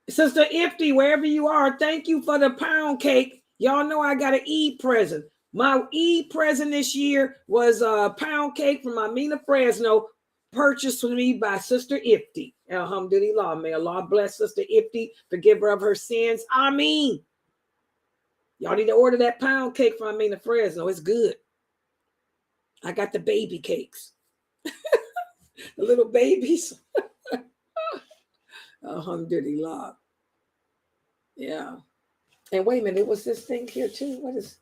Sister Ifti, wherever you are, thank you for the pound cake. Y'all know I got an Eid present. My Eid present this year was a pound cake from Amina Fresno, purchased for me by Sister Ifti. Alhamdulillah. May Allah bless Sister Ifti, forgive her of her sins. Ameen. Y'all need to order that pound cake from Amina Fresno. It's good. I got the baby cakes. The little babies. Alhamdulillah. Yeah. And wait a minute, it was this thing here too. What is?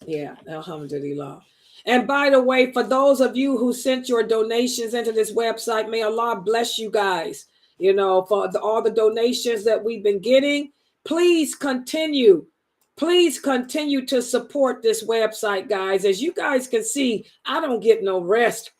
Yeah, alhamdulillah. And by the way, for those of you who sent your donations into this website, may Allah bless you guys. You know, for all the donations that we've been getting, please continue. Please continue to support this website, guys. As you guys can see, I don't get no rest.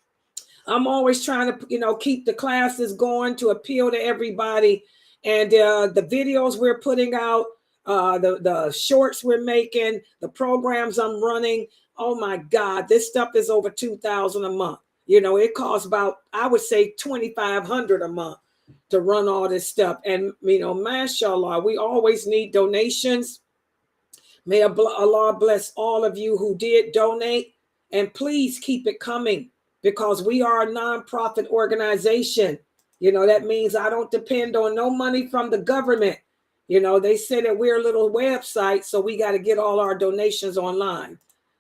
I'm always trying to, keep the classes going to appeal to everybody. And the videos we're putting out, the shorts we're making, the programs I'm running. Oh my God, this stuff is over $2,000 a month. It costs about, I would say, $2,500 a month to run all this stuff. And, mashallah, we always need donations. May Allah bless all of you who did donate, and please keep it coming, because we are a nonprofit organization. That means I don't depend on no money from the government. They say that we're a little website, so we got to get all our donations online.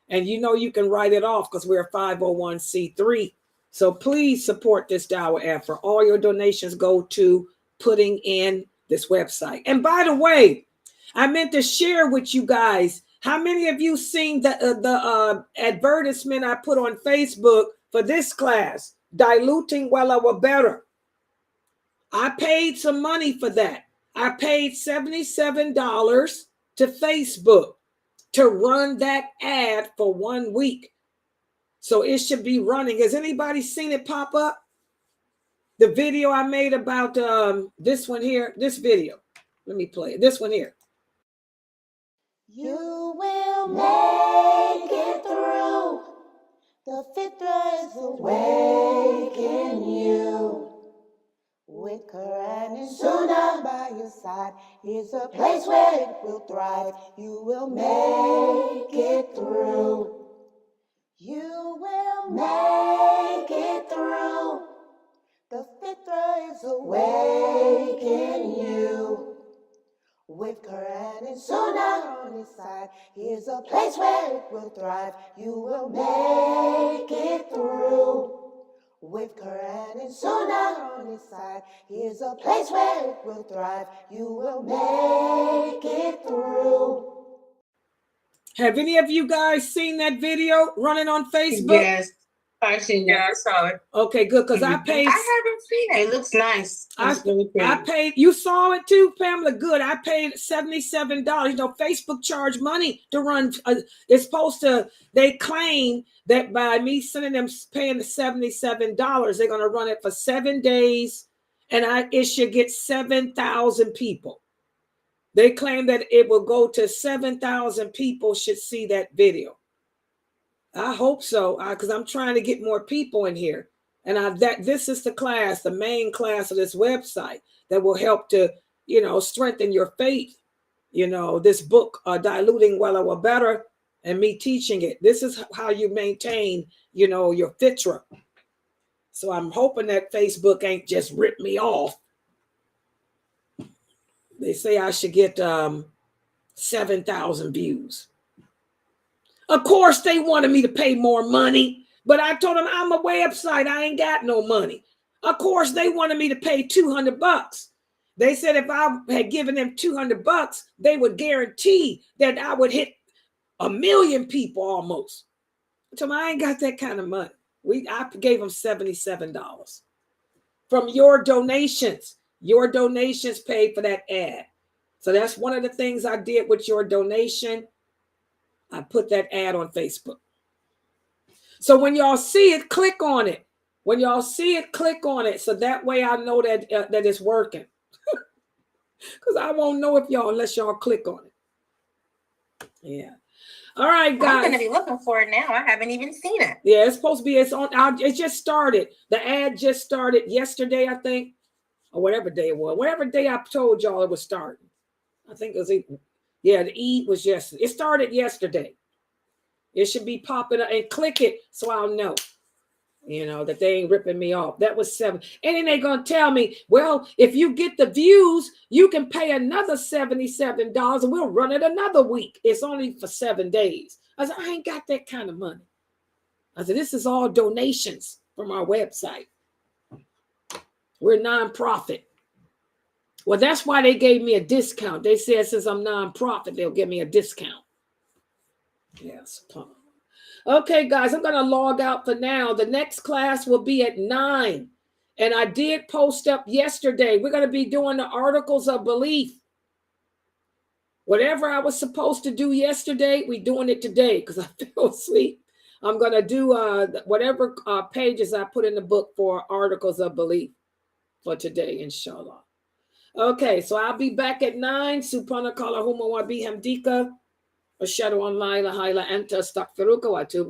And you can write it off because we're a 501c3. So please support this dawah effort. All your donations go to putting in this website. And by the way, I meant to share with you guys, how many of you seen the advertisement I put on Facebook for this class, Diluting Wala. I paid some money for that. I paid $77 to Facebook to run that ad for 1 week. So it should be running. Has anybody seen it pop up? The video I made about this one here, this video. Let me play it. This one here. You will make it. fitra is awaken you. With Quran and Sunnah by your side, here's a place where it will thrive. You will make it through. You will make it through. The fitra is awaken you. With Quran and Sunnah on his side, here's a place where it will thrive. You will make it through. With Quran and Sunnah on his side, here's a place where it will thrive. You will make it through. Have any of you guys seen that video running on Facebook? Yes, I seen that. Yeah, I saw it. Okay, good, because I paid. I haven't seen it. It looks nice. It's really pretty. I paid. You saw it too, Pamela. Good. I paid $77. You know, Facebook charged money to run. It's supposed to. They claim that by me sending them paying the $77, they're going to run it for 7 days, and it should get 7,000 people. They claim that it will go to 7,000 people should see that video. I hope so, because I'm trying to get more people in here. And this is the class, the main class of this website that will help to, strengthen your faith. This book, Diluting Wala Better, and me teaching it. This is how you maintain, your fitra. So I'm hoping that Facebook ain't just ripped me off. They say I should get 7,000 views. Of course, they wanted me to pay more money, but I told them I'm a website. I ain't got no money. Of course, they wanted me to pay $200. They said if I had given them $200, they would guarantee that I would hit 1 million people almost. I told them I ain't got that kind of money. I gave them $77 from your donations. Your donations paid for that ad. So that's one of the things I did with your donation. I put that ad on Facebook. So when y'all see it, click on it. When y'all see it, click on it. So that way I know that it's working. Because I won't know if unless y'all click on it. Yeah. All right, guys. I'm going to be looking for it now. I haven't even seen it. Yeah, it's supposed to be. It just started. The ad just started yesterday, I think. Or whatever day it was. Whatever day I told y'all it was starting. I think it was, the Eid was yesterday. It started yesterday. It should be popping up, and click it so I'll know, that they ain't ripping me off. That was 7. And then they're going to tell me, well, if you get the views, you can pay another $77 and we'll run it another week. It's only for 7 days. I said, I ain't got that kind of money. I said, this is all donations from our website. We're nonprofit. Well, that's why they gave me a discount. They said since I'm nonprofit, they'll give me a discount. Yes. Okay, guys, I'm going to log out for now. The next class will be at 9. And I did post up yesterday. We're going to be doing the articles of belief. Whatever I was supposed to do yesterday, we're doing it today because I fell asleep. I'm going to do whatever pages I put in the book for articles of belief for today, inshallah. Okay, so I'll be back at 9. Subhanaka Allahumma wa bihamdika. Ashhadu an la ilaha illa anta astaghfiruka wa atubu